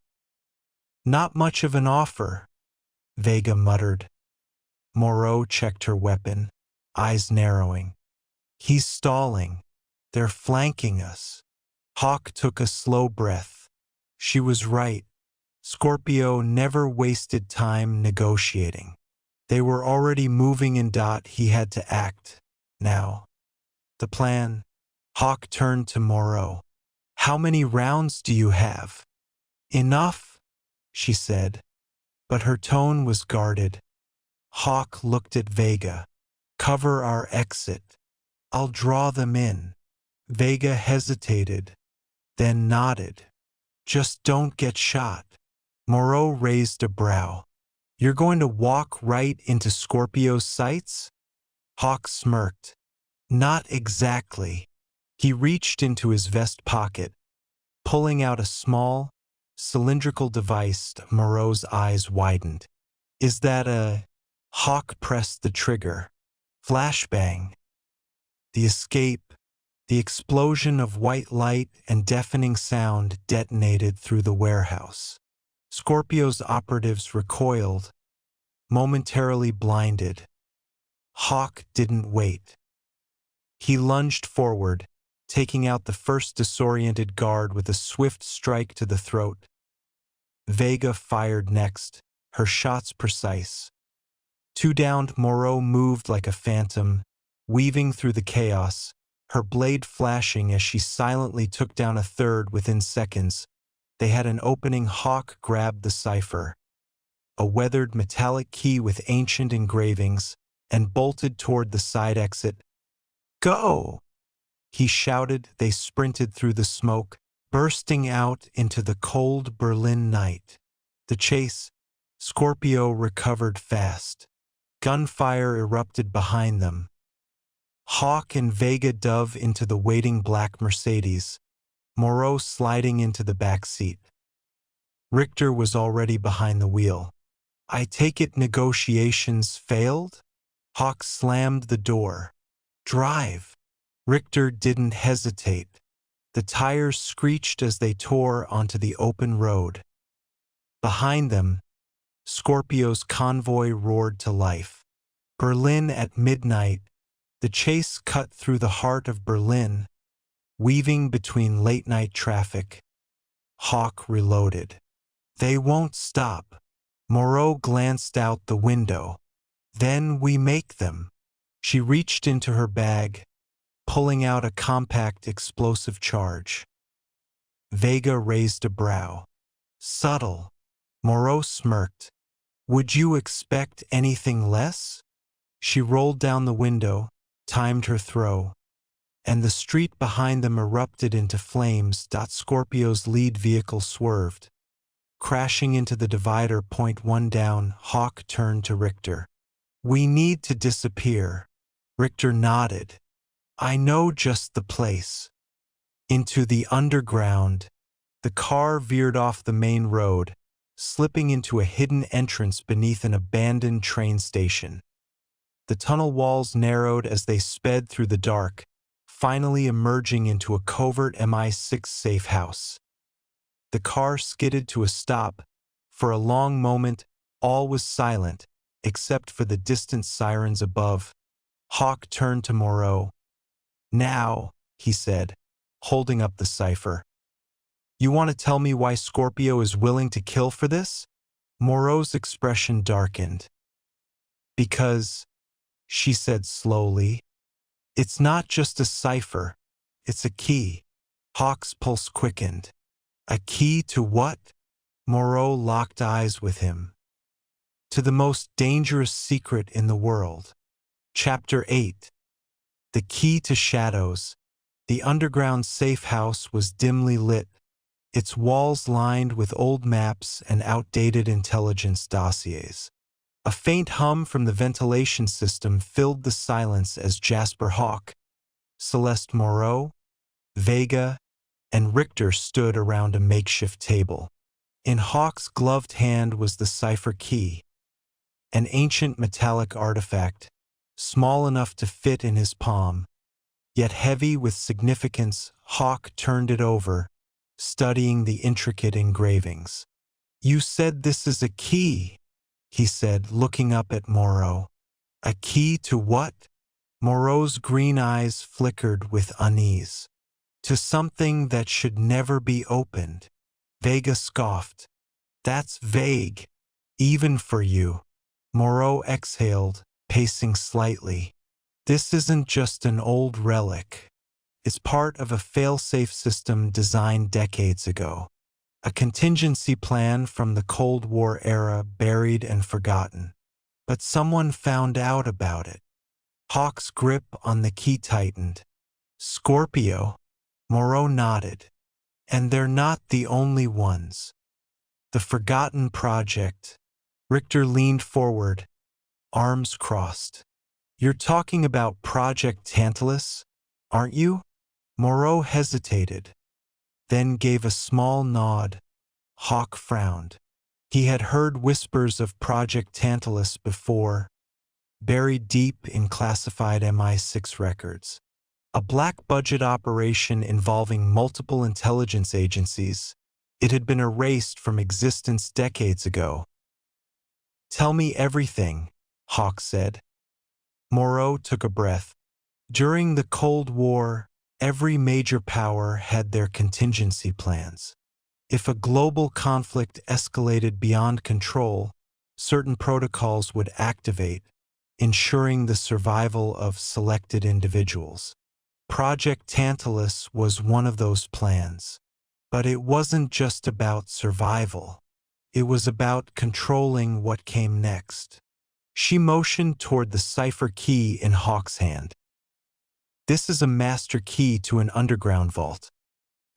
Not much of an offer, Vega muttered. Moreau checked her weapon, eyes narrowing. He's stalling. They're flanking us. Hawke took a slow breath. She was right. Scorpio never wasted time negotiating. They were already moving in. He had to act. Now. The plan. Hawke turned to Moreau. How many rounds do you have? Enough, she said, but her tone was guarded. Hawke looked at Vega. Cover our exit. I'll draw them in. Vega hesitated, then nodded. Just don't get shot. Moreau raised a brow. You're going to walk right into Scorpio's sights? Hawke smirked. Not exactly. He reached into his vest pocket, pulling out a small, cylindrical device. Moreau's eyes widened. Is that a... Hawke pressed the trigger. Flashbang. The escape, the explosion of white light and deafening sound detonated through the warehouse. Scorpio's operatives recoiled, momentarily blinded. Hawke didn't wait. He lunged forward, taking out the first disoriented guard with a swift strike to the throat. Vega fired next, her shots precise. Two downed, Moreau moved like a phantom, weaving through the chaos, her blade flashing as she silently took down a third within seconds. They had an opening. Hawke grabbed the cipher, a weathered metallic key with ancient engravings, and bolted toward the side exit. Go! He shouted. They sprinted through the smoke, bursting out into the cold Berlin night. The chase. Scorpio recovered fast. Gunfire erupted behind them. Hawke and Vega dove into the waiting black Mercedes, Moreau sliding into the back seat. Richter was already behind the wheel. I take it negotiations failed? Hawke slammed the door. Drive. Richter didn't hesitate. The tires screeched as they tore onto the open road. Behind them, Scorpio's convoy roared to life. Berlin at midnight. The chase cut through the heart of Berlin, weaving between late-night traffic. Hawke reloaded. They won't stop. Moreau glanced out the window. Then we make them. She reached into her bag, pulling out a compact explosive charge. Vega raised a brow. Subtle. Moreau smirked. Would you expect anything less? She rolled down the window, timed her throw, and the street behind them erupted into flames. Scorpio's lead vehicle swerved, crashing into the divider. Point one down. Hawke turned to Richter. We need to disappear. Richter nodded. I know just the place. Into the underground. The car veered off the main road, slipping into a hidden entrance beneath an abandoned train station. The tunnel walls narrowed as they sped through the dark, finally emerging into a covert MI6 safe house. The car skidded to a stop. For a long moment, all was silent, except for the distant sirens above. Hawke turned to Moreau. Now, he said, holding up the cipher. You want to tell me why Scorpio is willing to kill for this? Moreau's expression darkened. Because, she said slowly, it's not just a cipher, it's a key. Hawke's pulse quickened. A key to what? Moreau locked eyes with him. To the most dangerous secret in the world. Chapter 8. The key to shadows. The underground safe house was dimly lit, its walls lined with old maps and outdated intelligence dossiers. A faint hum from the ventilation system filled the silence as Jasper Hawke, Celeste Moreau, Vega, and Richter stood around a makeshift table. In Hawke's gloved hand was the cipher key, an ancient metallic artifact, small enough to fit in his palm, yet heavy with significance. Hawke turned it over, studying the intricate engravings. You said this is a key, he said, looking up at Moreau. A key to what? Moreau's green eyes flickered with unease. To something that should never be opened. Vega scoffed. That's vague, even for you. Moreau exhaled, pacing slightly. This isn't just an old relic. It's part of a fail-safe system designed decades ago. A contingency plan from the Cold War era buried and forgotten. But someone found out about it. Hawke's grip on the key tightened. Scorpio? Moreau nodded. And they're not the only ones. The Forgotten Project. Richter leaned forward, arms crossed. You're talking about Project Tantalus, aren't you? Moreau hesitated, then gave a small nod. Hawke frowned. He had heard whispers of Project Tantalus before, buried deep in classified MI6 records. A black-budget operation involving multiple intelligence agencies. It had been erased from existence decades ago. Tell me everything, Hawke said. Moreau took a breath. During the Cold War, every major power had their contingency plans. If a global conflict escalated beyond control, certain protocols would activate, ensuring the survival of selected individuals. Project Tantalus was one of those plans. But it wasn't just about survival. It was about controlling what came next. She motioned toward the cipher key in Hawke's hand. This is a master key to an underground vault,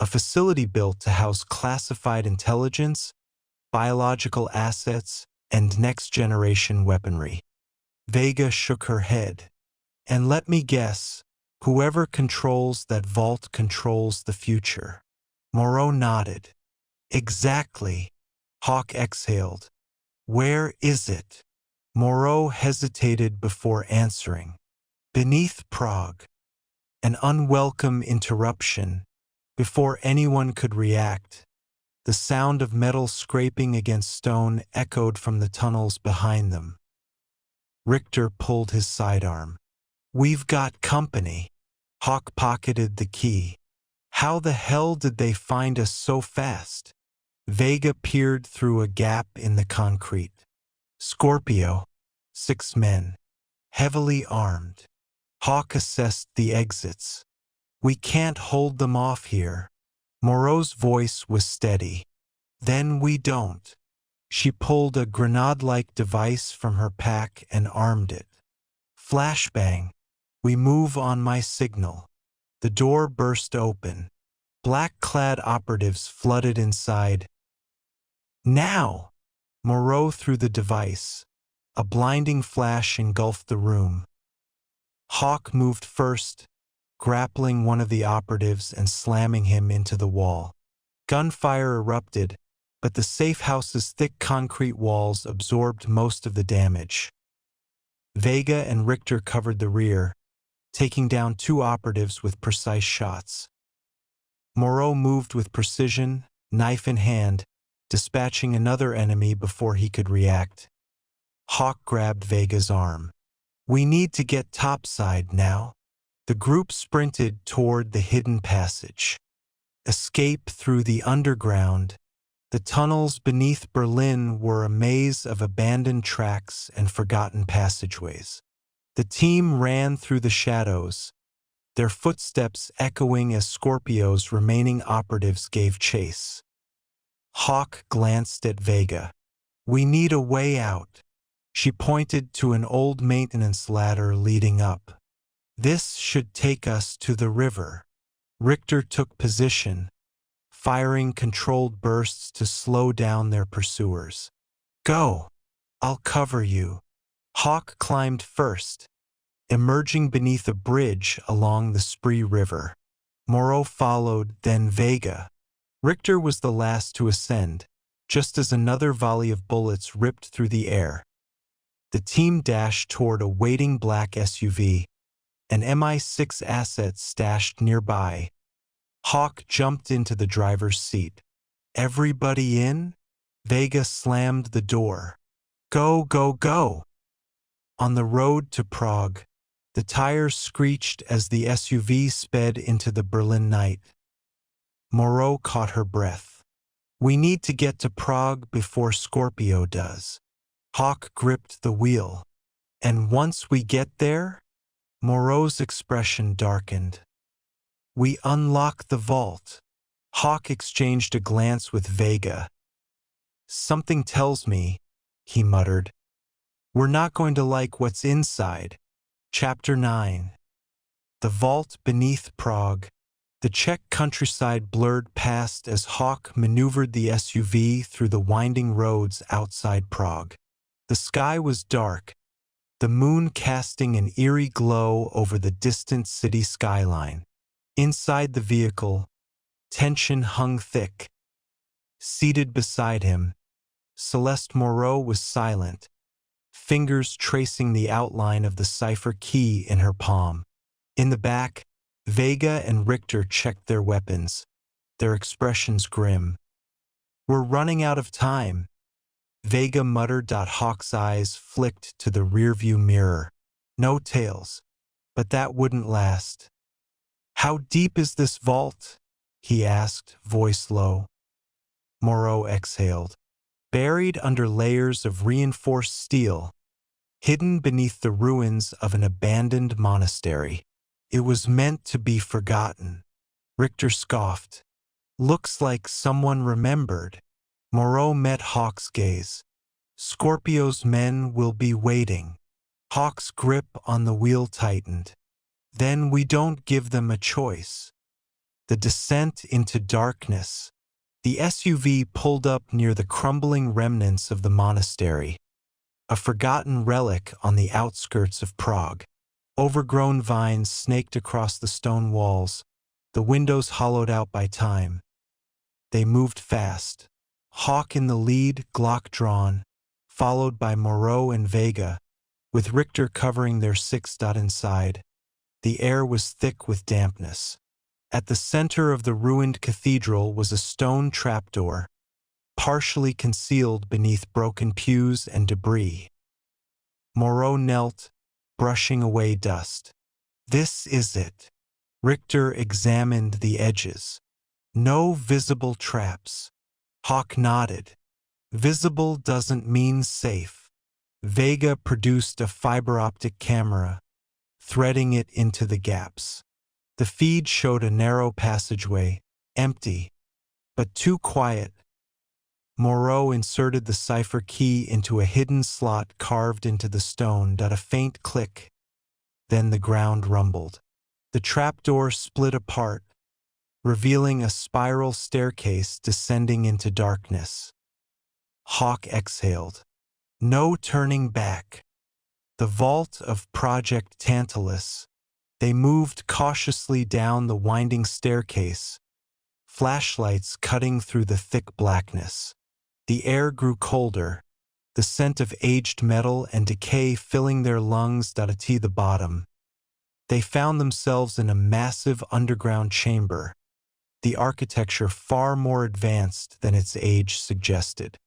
a facility built to house classified intelligence, biological assets, and next-generation weaponry. Vega shook her head. And let me guess, whoever controls that vault controls the future. Moreau nodded. Exactly. Hawke exhaled. Where is it? Moreau hesitated before answering. Beneath Prague. An unwelcome interruption. Before anyone could react, the sound of metal scraping against stone echoed from the tunnels behind them. Richter pulled his sidearm. We've got company. Hawke pocketed the key. How the hell did they find us so fast? Vega peered through a gap in the concrete. Scorpio. 6 men. Heavily armed. Hawke assessed the exits. We can't hold them off here. Moreau's voice was steady. Then we don't. She pulled a grenade-like device from her pack and armed it. Flashbang. We move on my signal. The door burst open. Black-clad operatives flooded inside. Now! Moreau threw the device. A blinding flash engulfed the room. Hawke moved first, grappling one of the operatives and slamming him into the wall. Gunfire erupted, but the safe house's thick concrete walls absorbed most of the damage. Vega and Richter covered the rear, taking down 2 operatives with precise shots. Moreau moved with precision, knife in hand, dispatching another enemy before he could react. Hawke grabbed Vega's arm. "We need to get topside now." The group sprinted toward the hidden passage. Escape through the underground. The tunnels beneath Berlin were a maze of abandoned tracks and forgotten passageways. The team ran through the shadows, their footsteps echoing as Scorpio's remaining operatives gave chase. Hawke glanced at Vega. "We need a way out." She pointed to an old maintenance ladder leading up. "This should take us to the river." Richter took position, firing controlled bursts to slow down their pursuers. "Go! I'll cover you." Hawke climbed first, emerging beneath a bridge along the Spree River. Moreau followed, then Vega. Richter was the last to ascend, just as another volley of bullets ripped through the air. The team dashed toward a waiting black SUV, an MI6 asset stashed nearby. Hawke jumped into the driver's seat. "Everybody in?" Vega slammed the door. "Go, go, go!" On the road to Prague, the tires screeched as the SUV sped into the Berlin night. Moreau caught her breath. "We need to get to Prague before Scorpio does." Hawke gripped the wheel. "And once we get there?" Moreau's expression darkened. "We unlock the vault." Hawke exchanged a glance with Vega. "Something tells me," he muttered, "we're not going to like what's inside." Chapter 9. The vault beneath Prague. The Czech countryside blurred past as Hawke maneuvered the SUV through the winding roads outside Prague. The sky was dark, the moon casting an eerie glow over the distant city skyline. Inside the vehicle, tension hung thick. Seated beside him, Celeste Moreau was silent, fingers tracing the outline of the Cipher key in her palm. In the back, Vega and Richter checked their weapons, their expressions grim. "We're running out of time," Vega muttered. Hawke's eyes flicked to the rearview mirror. No tails, but that wouldn't last. "How deep is this vault?" he asked, voice low. Moreau exhaled. "Buried under layers of reinforced steel, hidden beneath the ruins of an abandoned monastery. It was meant to be forgotten." Richter scoffed. "Looks like someone remembered." Moreau met Hawke's gaze. "Scorpio's men will be waiting." Hawke's grip on the wheel tightened. "Then we don't give them a choice." The descent into darkness. The SUV pulled up near the crumbling remnants of the monastery, a forgotten relic on the outskirts of Prague. Overgrown vines snaked across the stone walls, the windows hollowed out by time. They moved fast. Hawke in the lead, Glock drawn, followed by Moreau and Vega, with Richter covering their 6. Inside. The air was thick with dampness. At the center of the ruined cathedral was a stone trapdoor, partially concealed beneath broken pews and debris. Moreau knelt, brushing away dust. "This is it." Richter examined the edges. "No visible traps." Hawke nodded. "Visible doesn't mean safe." Vega produced a fiber-optic camera, threading it into the gaps. The feed showed a narrow passageway, empty, but too quiet. Moreau inserted the Cipher key into a hidden slot carved into the stone. A faint click. Then the ground rumbled. The trapdoor split apart, revealing a spiral staircase descending into darkness. Hawke exhaled. No turning back. The vault of Project Tantalus. They moved cautiously down the winding staircase, flashlights cutting through the thick blackness. The air grew colder, the scent of aged metal and decay filling their lungs to the bottom. They found themselves in a massive underground chamber, the architecture far more advanced than its age suggested.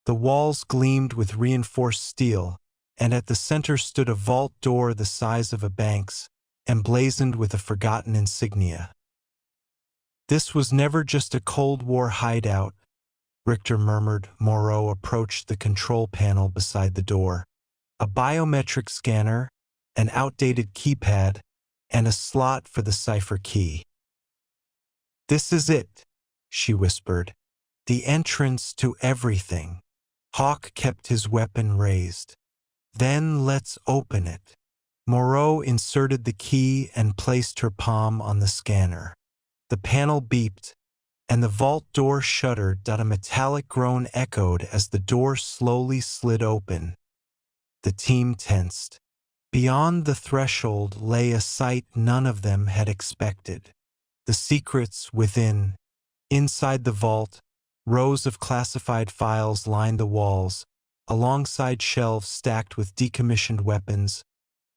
The walls gleamed with reinforced steel, and at the center stood a vault door the size of a bank's, emblazoned with a forgotten insignia. This was never just a Cold War hideout, Richter murmured. Moreau approached the control panel beside the door. A biometric scanner, an outdated keypad, and a slot for the Cipher key. "This is it," she whispered. "The entrance to everything." Hawke kept his weapon raised. "Then let's open it." Moreau inserted the key and placed her palm on the scanner. The panel beeped, and the vault door shuddered. A metallic groan echoed as the door slowly slid open. The team tensed. Beyond the threshold lay a sight none of them had expected. The secrets within. Inside the vault, rows of classified files lined the walls, alongside shelves stacked with decommissioned weapons,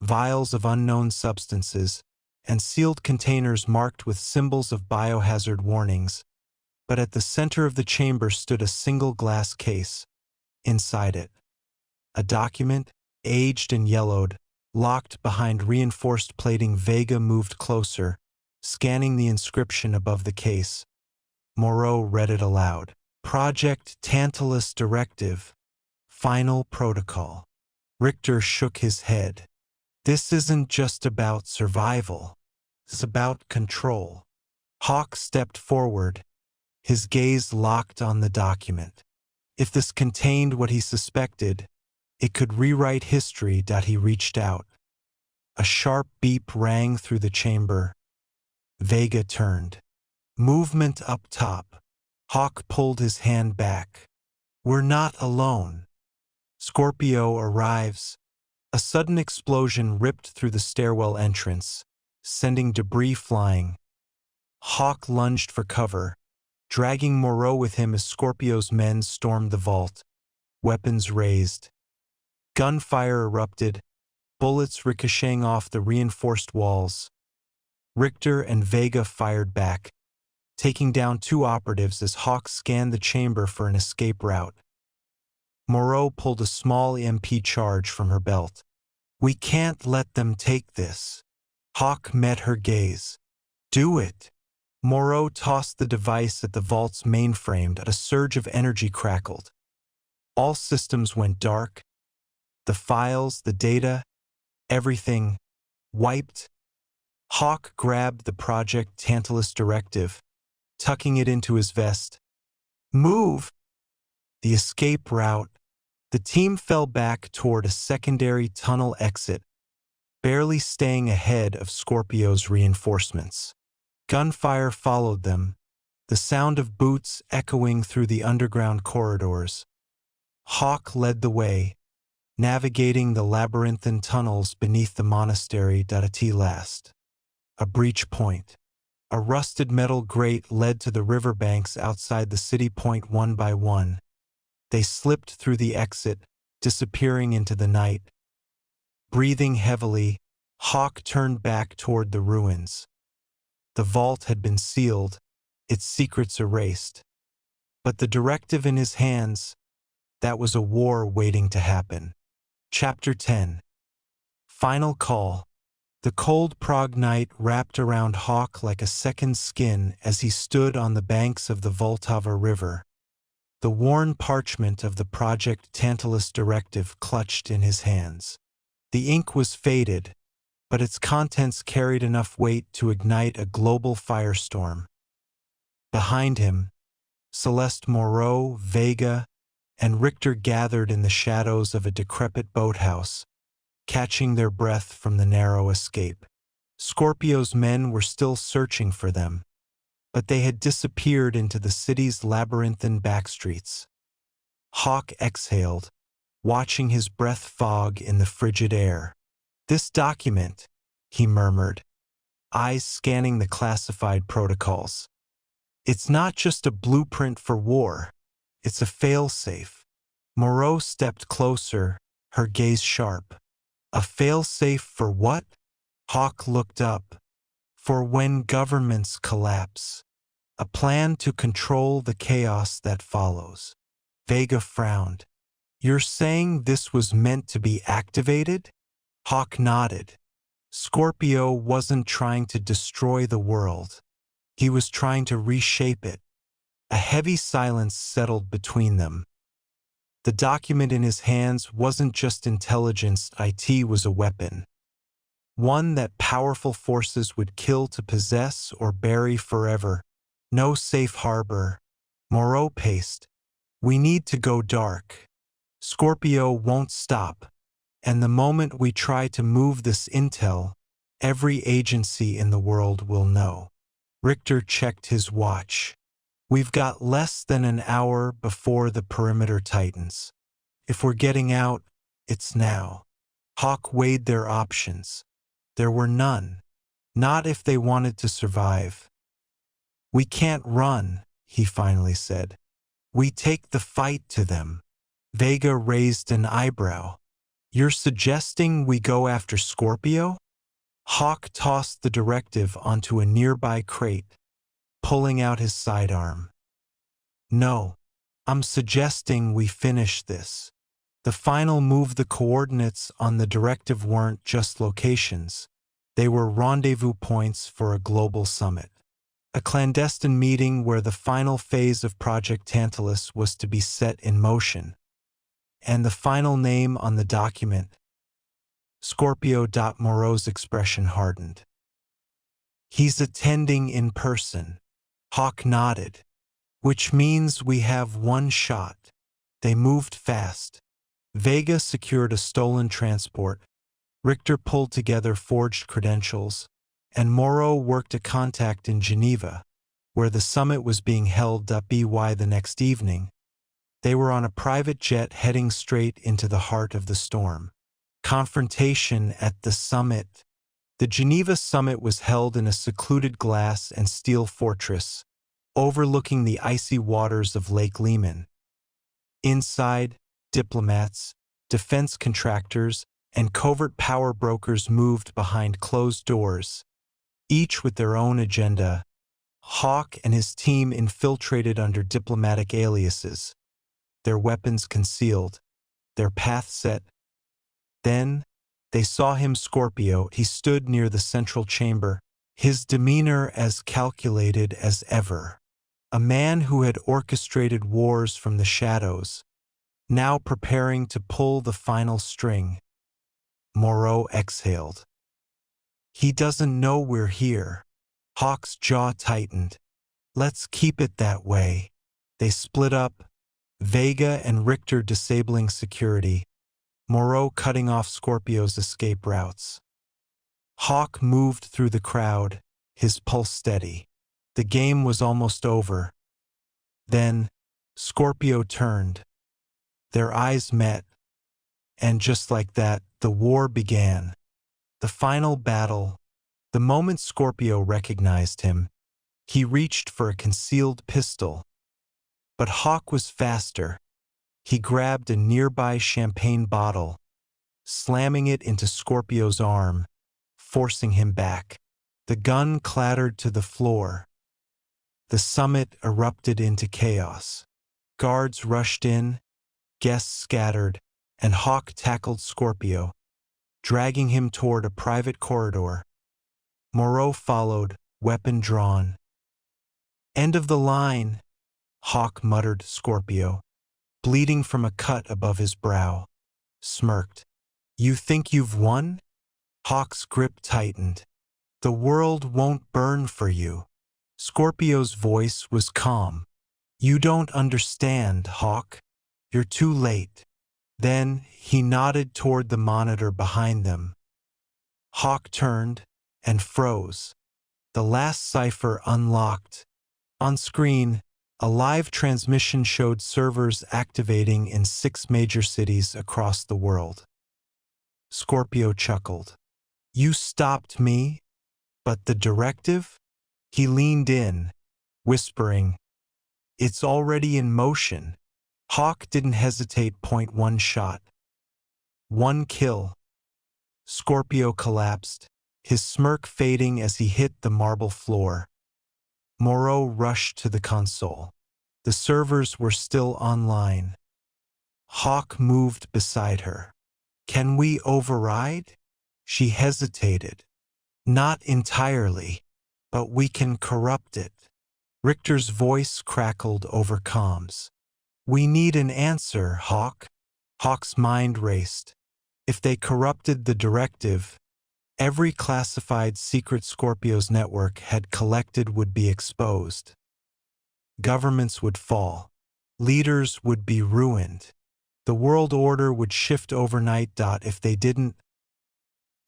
vials of unknown substances, and sealed containers marked with symbols of biohazard warnings. But at the center of the chamber stood a single glass case. Inside it, a document, aged and yellowed, locked behind reinforced plating. Vega moved closer, scanning the inscription above the case. Moreau read it aloud. "Project Tantalus Directive. Final Protocol." Richter shook his head. "This isn't just about survival. It's about control." Hawke stepped forward, his gaze locked on the document. If this contained what he suspected, it could rewrite history. He reached out. A sharp beep rang through the chamber. Vega turned. Movement up top. Hawke pulled his hand back. "We're not alone." Scorpio arrives. A sudden explosion ripped through the stairwell entrance, sending debris flying. Hawke lunged for cover, dragging Moreau with him as Scorpio's men stormed the vault, weapons raised. Gunfire erupted, bullets ricocheting off the reinforced walls. Richter and Vega fired back, taking down two operatives as Hawke scanned the chamber for an escape route. Moreau pulled a small EMP charge from her belt. "We can't let them take this." Hawke met her gaze. "Do it." Moreau tossed the device at the vault's mainframe. A surge of energy crackled. All systems went dark. The files, the data, everything wiped. Hawke grabbed the Project Tantalus directive, tucking it into his vest. "Move!" The escape route. The team fell back toward a secondary tunnel exit, barely staying ahead of Scorpio's reinforcements. Gunfire followed them, the sound of boots echoing through the underground corridors. Hawke led the way, navigating the labyrinthine tunnels beneath the monastery. At last, a breach point. A rusted metal grate led to the riverbanks outside the city. One by one, they slipped through the exit, disappearing into the night. Breathing heavily, Hawke turned back toward the ruins. The vault had been sealed, its secrets erased. But the directive in his hands, that was a war waiting to happen. Chapter 10. Final Call. The cold Prague night wrapped around Hawke like a second skin as he stood on the banks of the Vltava River. The worn parchment of the Project Tantalus directive clutched in his hands. The ink was faded, but its contents carried enough weight to ignite a global firestorm. Behind him, Celeste, Moreau, Vega, and Richter gathered in the shadows of a decrepit boathouse, catching their breath from the narrow escape. Scorpio's men were still searching for them, but they had disappeared into the city's labyrinthine backstreets. Hawke exhaled, watching his breath fog in the frigid air. "This document," he murmured, eyes scanning the classified protocols. "It's not just a blueprint for war. It's a failsafe." Moreau stepped closer, her gaze sharp. "A failsafe for what?" Hawke looked up. "For when governments collapse. A plan to control the chaos that follows." Vega frowned. "You're saying this was meant to be activated?" Hawke nodded. Scorpio wasn't trying to destroy the world. He was trying to reshape it. A heavy silence settled between them. The document in his hands wasn't just intelligence, it was a weapon. One that powerful forces would kill to possess or bury forever. No safe harbor. Moreau paced. "We need to go dark. Scorpio won't stop. And the moment we try to move this intel, every agency in the world will know." Richter checked his watch. "We've got less than an hour before the perimeter tightens. If we're getting out, it's now." Hawke weighed their options. There were none. Not if they wanted to survive. "We can't run," he finally said. "We take the fight to them." Vega raised an eyebrow. "You're suggesting we go after Scorpio?" Hawke tossed the directive onto a nearby crate, pulling out his sidearm. "No, I'm suggesting we finish this." The final move, the coordinates on the directive weren't just locations. They were rendezvous points for a global summit. A clandestine meeting where the final phase of Project Tantalus was to be set in motion. And the final name on the document, Scorpio. Moreau's expression hardened. "He's attending in person." Hawke nodded. "Which means we have one shot." They moved fast. Vega secured a stolen transport. Richter pulled together forged credentials, and Moreau worked a contact in Geneva, where the summit was being held. By the next evening, they were on a private jet heading straight into the heart of the storm. Confrontation at the summit. The Geneva summit was held in a secluded glass and steel fortress, overlooking the icy waters of Lake Leman. Inside, diplomats, defense contractors, and covert power brokers moved behind closed doors, each with their own agenda. Hawke and his team infiltrated under diplomatic aliases, their weapons concealed, their path set. Then, they saw him, Scorpio. He stood near the central chamber, his demeanor as calculated as ever. A man who had orchestrated wars from the shadows, now preparing to pull the final string. Moreau exhaled. "He doesn't know we're here." Hawke's jaw tightened. "Let's keep it that way." They split up, Vega and Richter disabling security, Moreau cutting off Scorpio's escape routes. Hawke moved through the crowd, his pulse steady. The game was almost over. Then, Scorpio turned. Their eyes met, and just like that, the war began. The final battle. The moment Scorpio recognized him, he reached for a concealed pistol. But Hawke was faster. He grabbed a nearby champagne bottle, slamming it into Scorpio's arm, forcing him back. The gun clattered to the floor. The summit erupted into chaos. Guards rushed in, guests scattered, and Hawke tackled Scorpio, dragging him toward a private corridor. Moreau followed, weapon drawn. "End of the line," Hawke muttered. Scorpio, bleeding from a cut above his brow, smirked. "You think you've won?" Hawke's grip tightened. "The world won't burn for you." Scorpio's voice was calm. "You don't understand, Hawke. You're too late." Then he nodded toward the monitor behind them. Hawke turned and froze. The last cipher unlocked. On screen, A live transmission showed servers activating in 6 major cities across the world. Scorpio chuckled. You stopped me? But the directive? He leaned in, whispering, It's already in motion. Hawke didn't hesitate. Point one shot. One kill. Scorpio collapsed, his smirk fading as he hit the marble floor. Moreau rushed to the console. The servers were still online. Hawke moved beside her. Can we override? She hesitated. Not entirely, but we can corrupt it. Richter's voice crackled over comms. We need an answer, Hawke. Hawke's mind raced. If they corrupted the directive, every classified secret Scorpio's network had collected would be exposed. Governments would fall. Leaders would be ruined. The world order would shift overnight. If they didn't,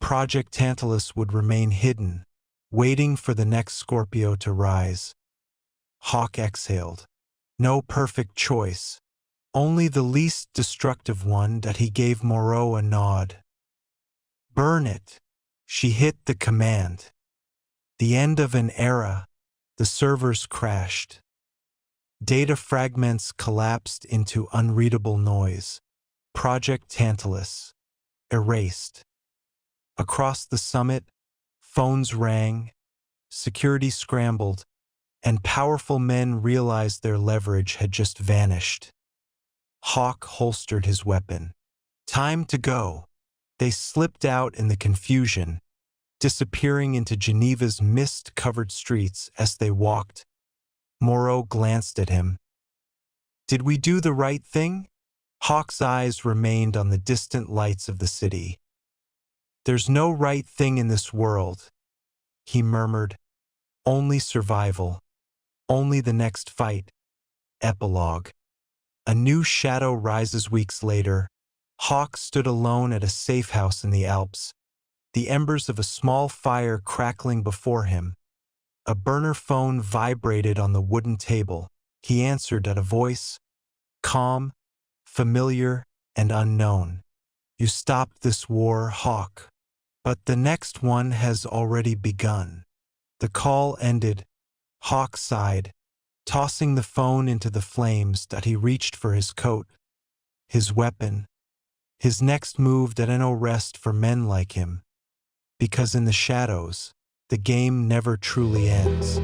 Project Tantalus would remain hidden, waiting for the next Scorpio to rise. Hawke exhaled. No perfect choice. Only the least destructive one. That he gave Moreau a nod. Burn it. She hit the command. The end of an era. The servers crashed. Data fragments collapsed into unreadable noise. Project Tantalus. Erased. Across the summit, phones rang, security scrambled, and powerful men realized their leverage had just vanished. Hawke holstered his weapon. Time to go. They slipped out in the confusion, disappearing into Geneva's mist-covered streets as they walked. Moreau glanced at him. Did we do the right thing? Hawke's eyes remained on the distant lights of the city. There's no right thing in this world, he murmured. Only survival. Only the next fight. Epilogue. A new shadow rises weeks later. Hawke stood alone at a safe house in the Alps, the embers of a small fire crackling before him. A burner phone vibrated on the wooden table. He answered at a voice, calm, familiar, and unknown. You stopped this war, Hawke. But the next one has already begun. The call ended. Hawke sighed, tossing the phone into the flames. That he reached for his coat, his weapon, his next move. That no rest for men like him. Because in the shadows, the game never truly ends.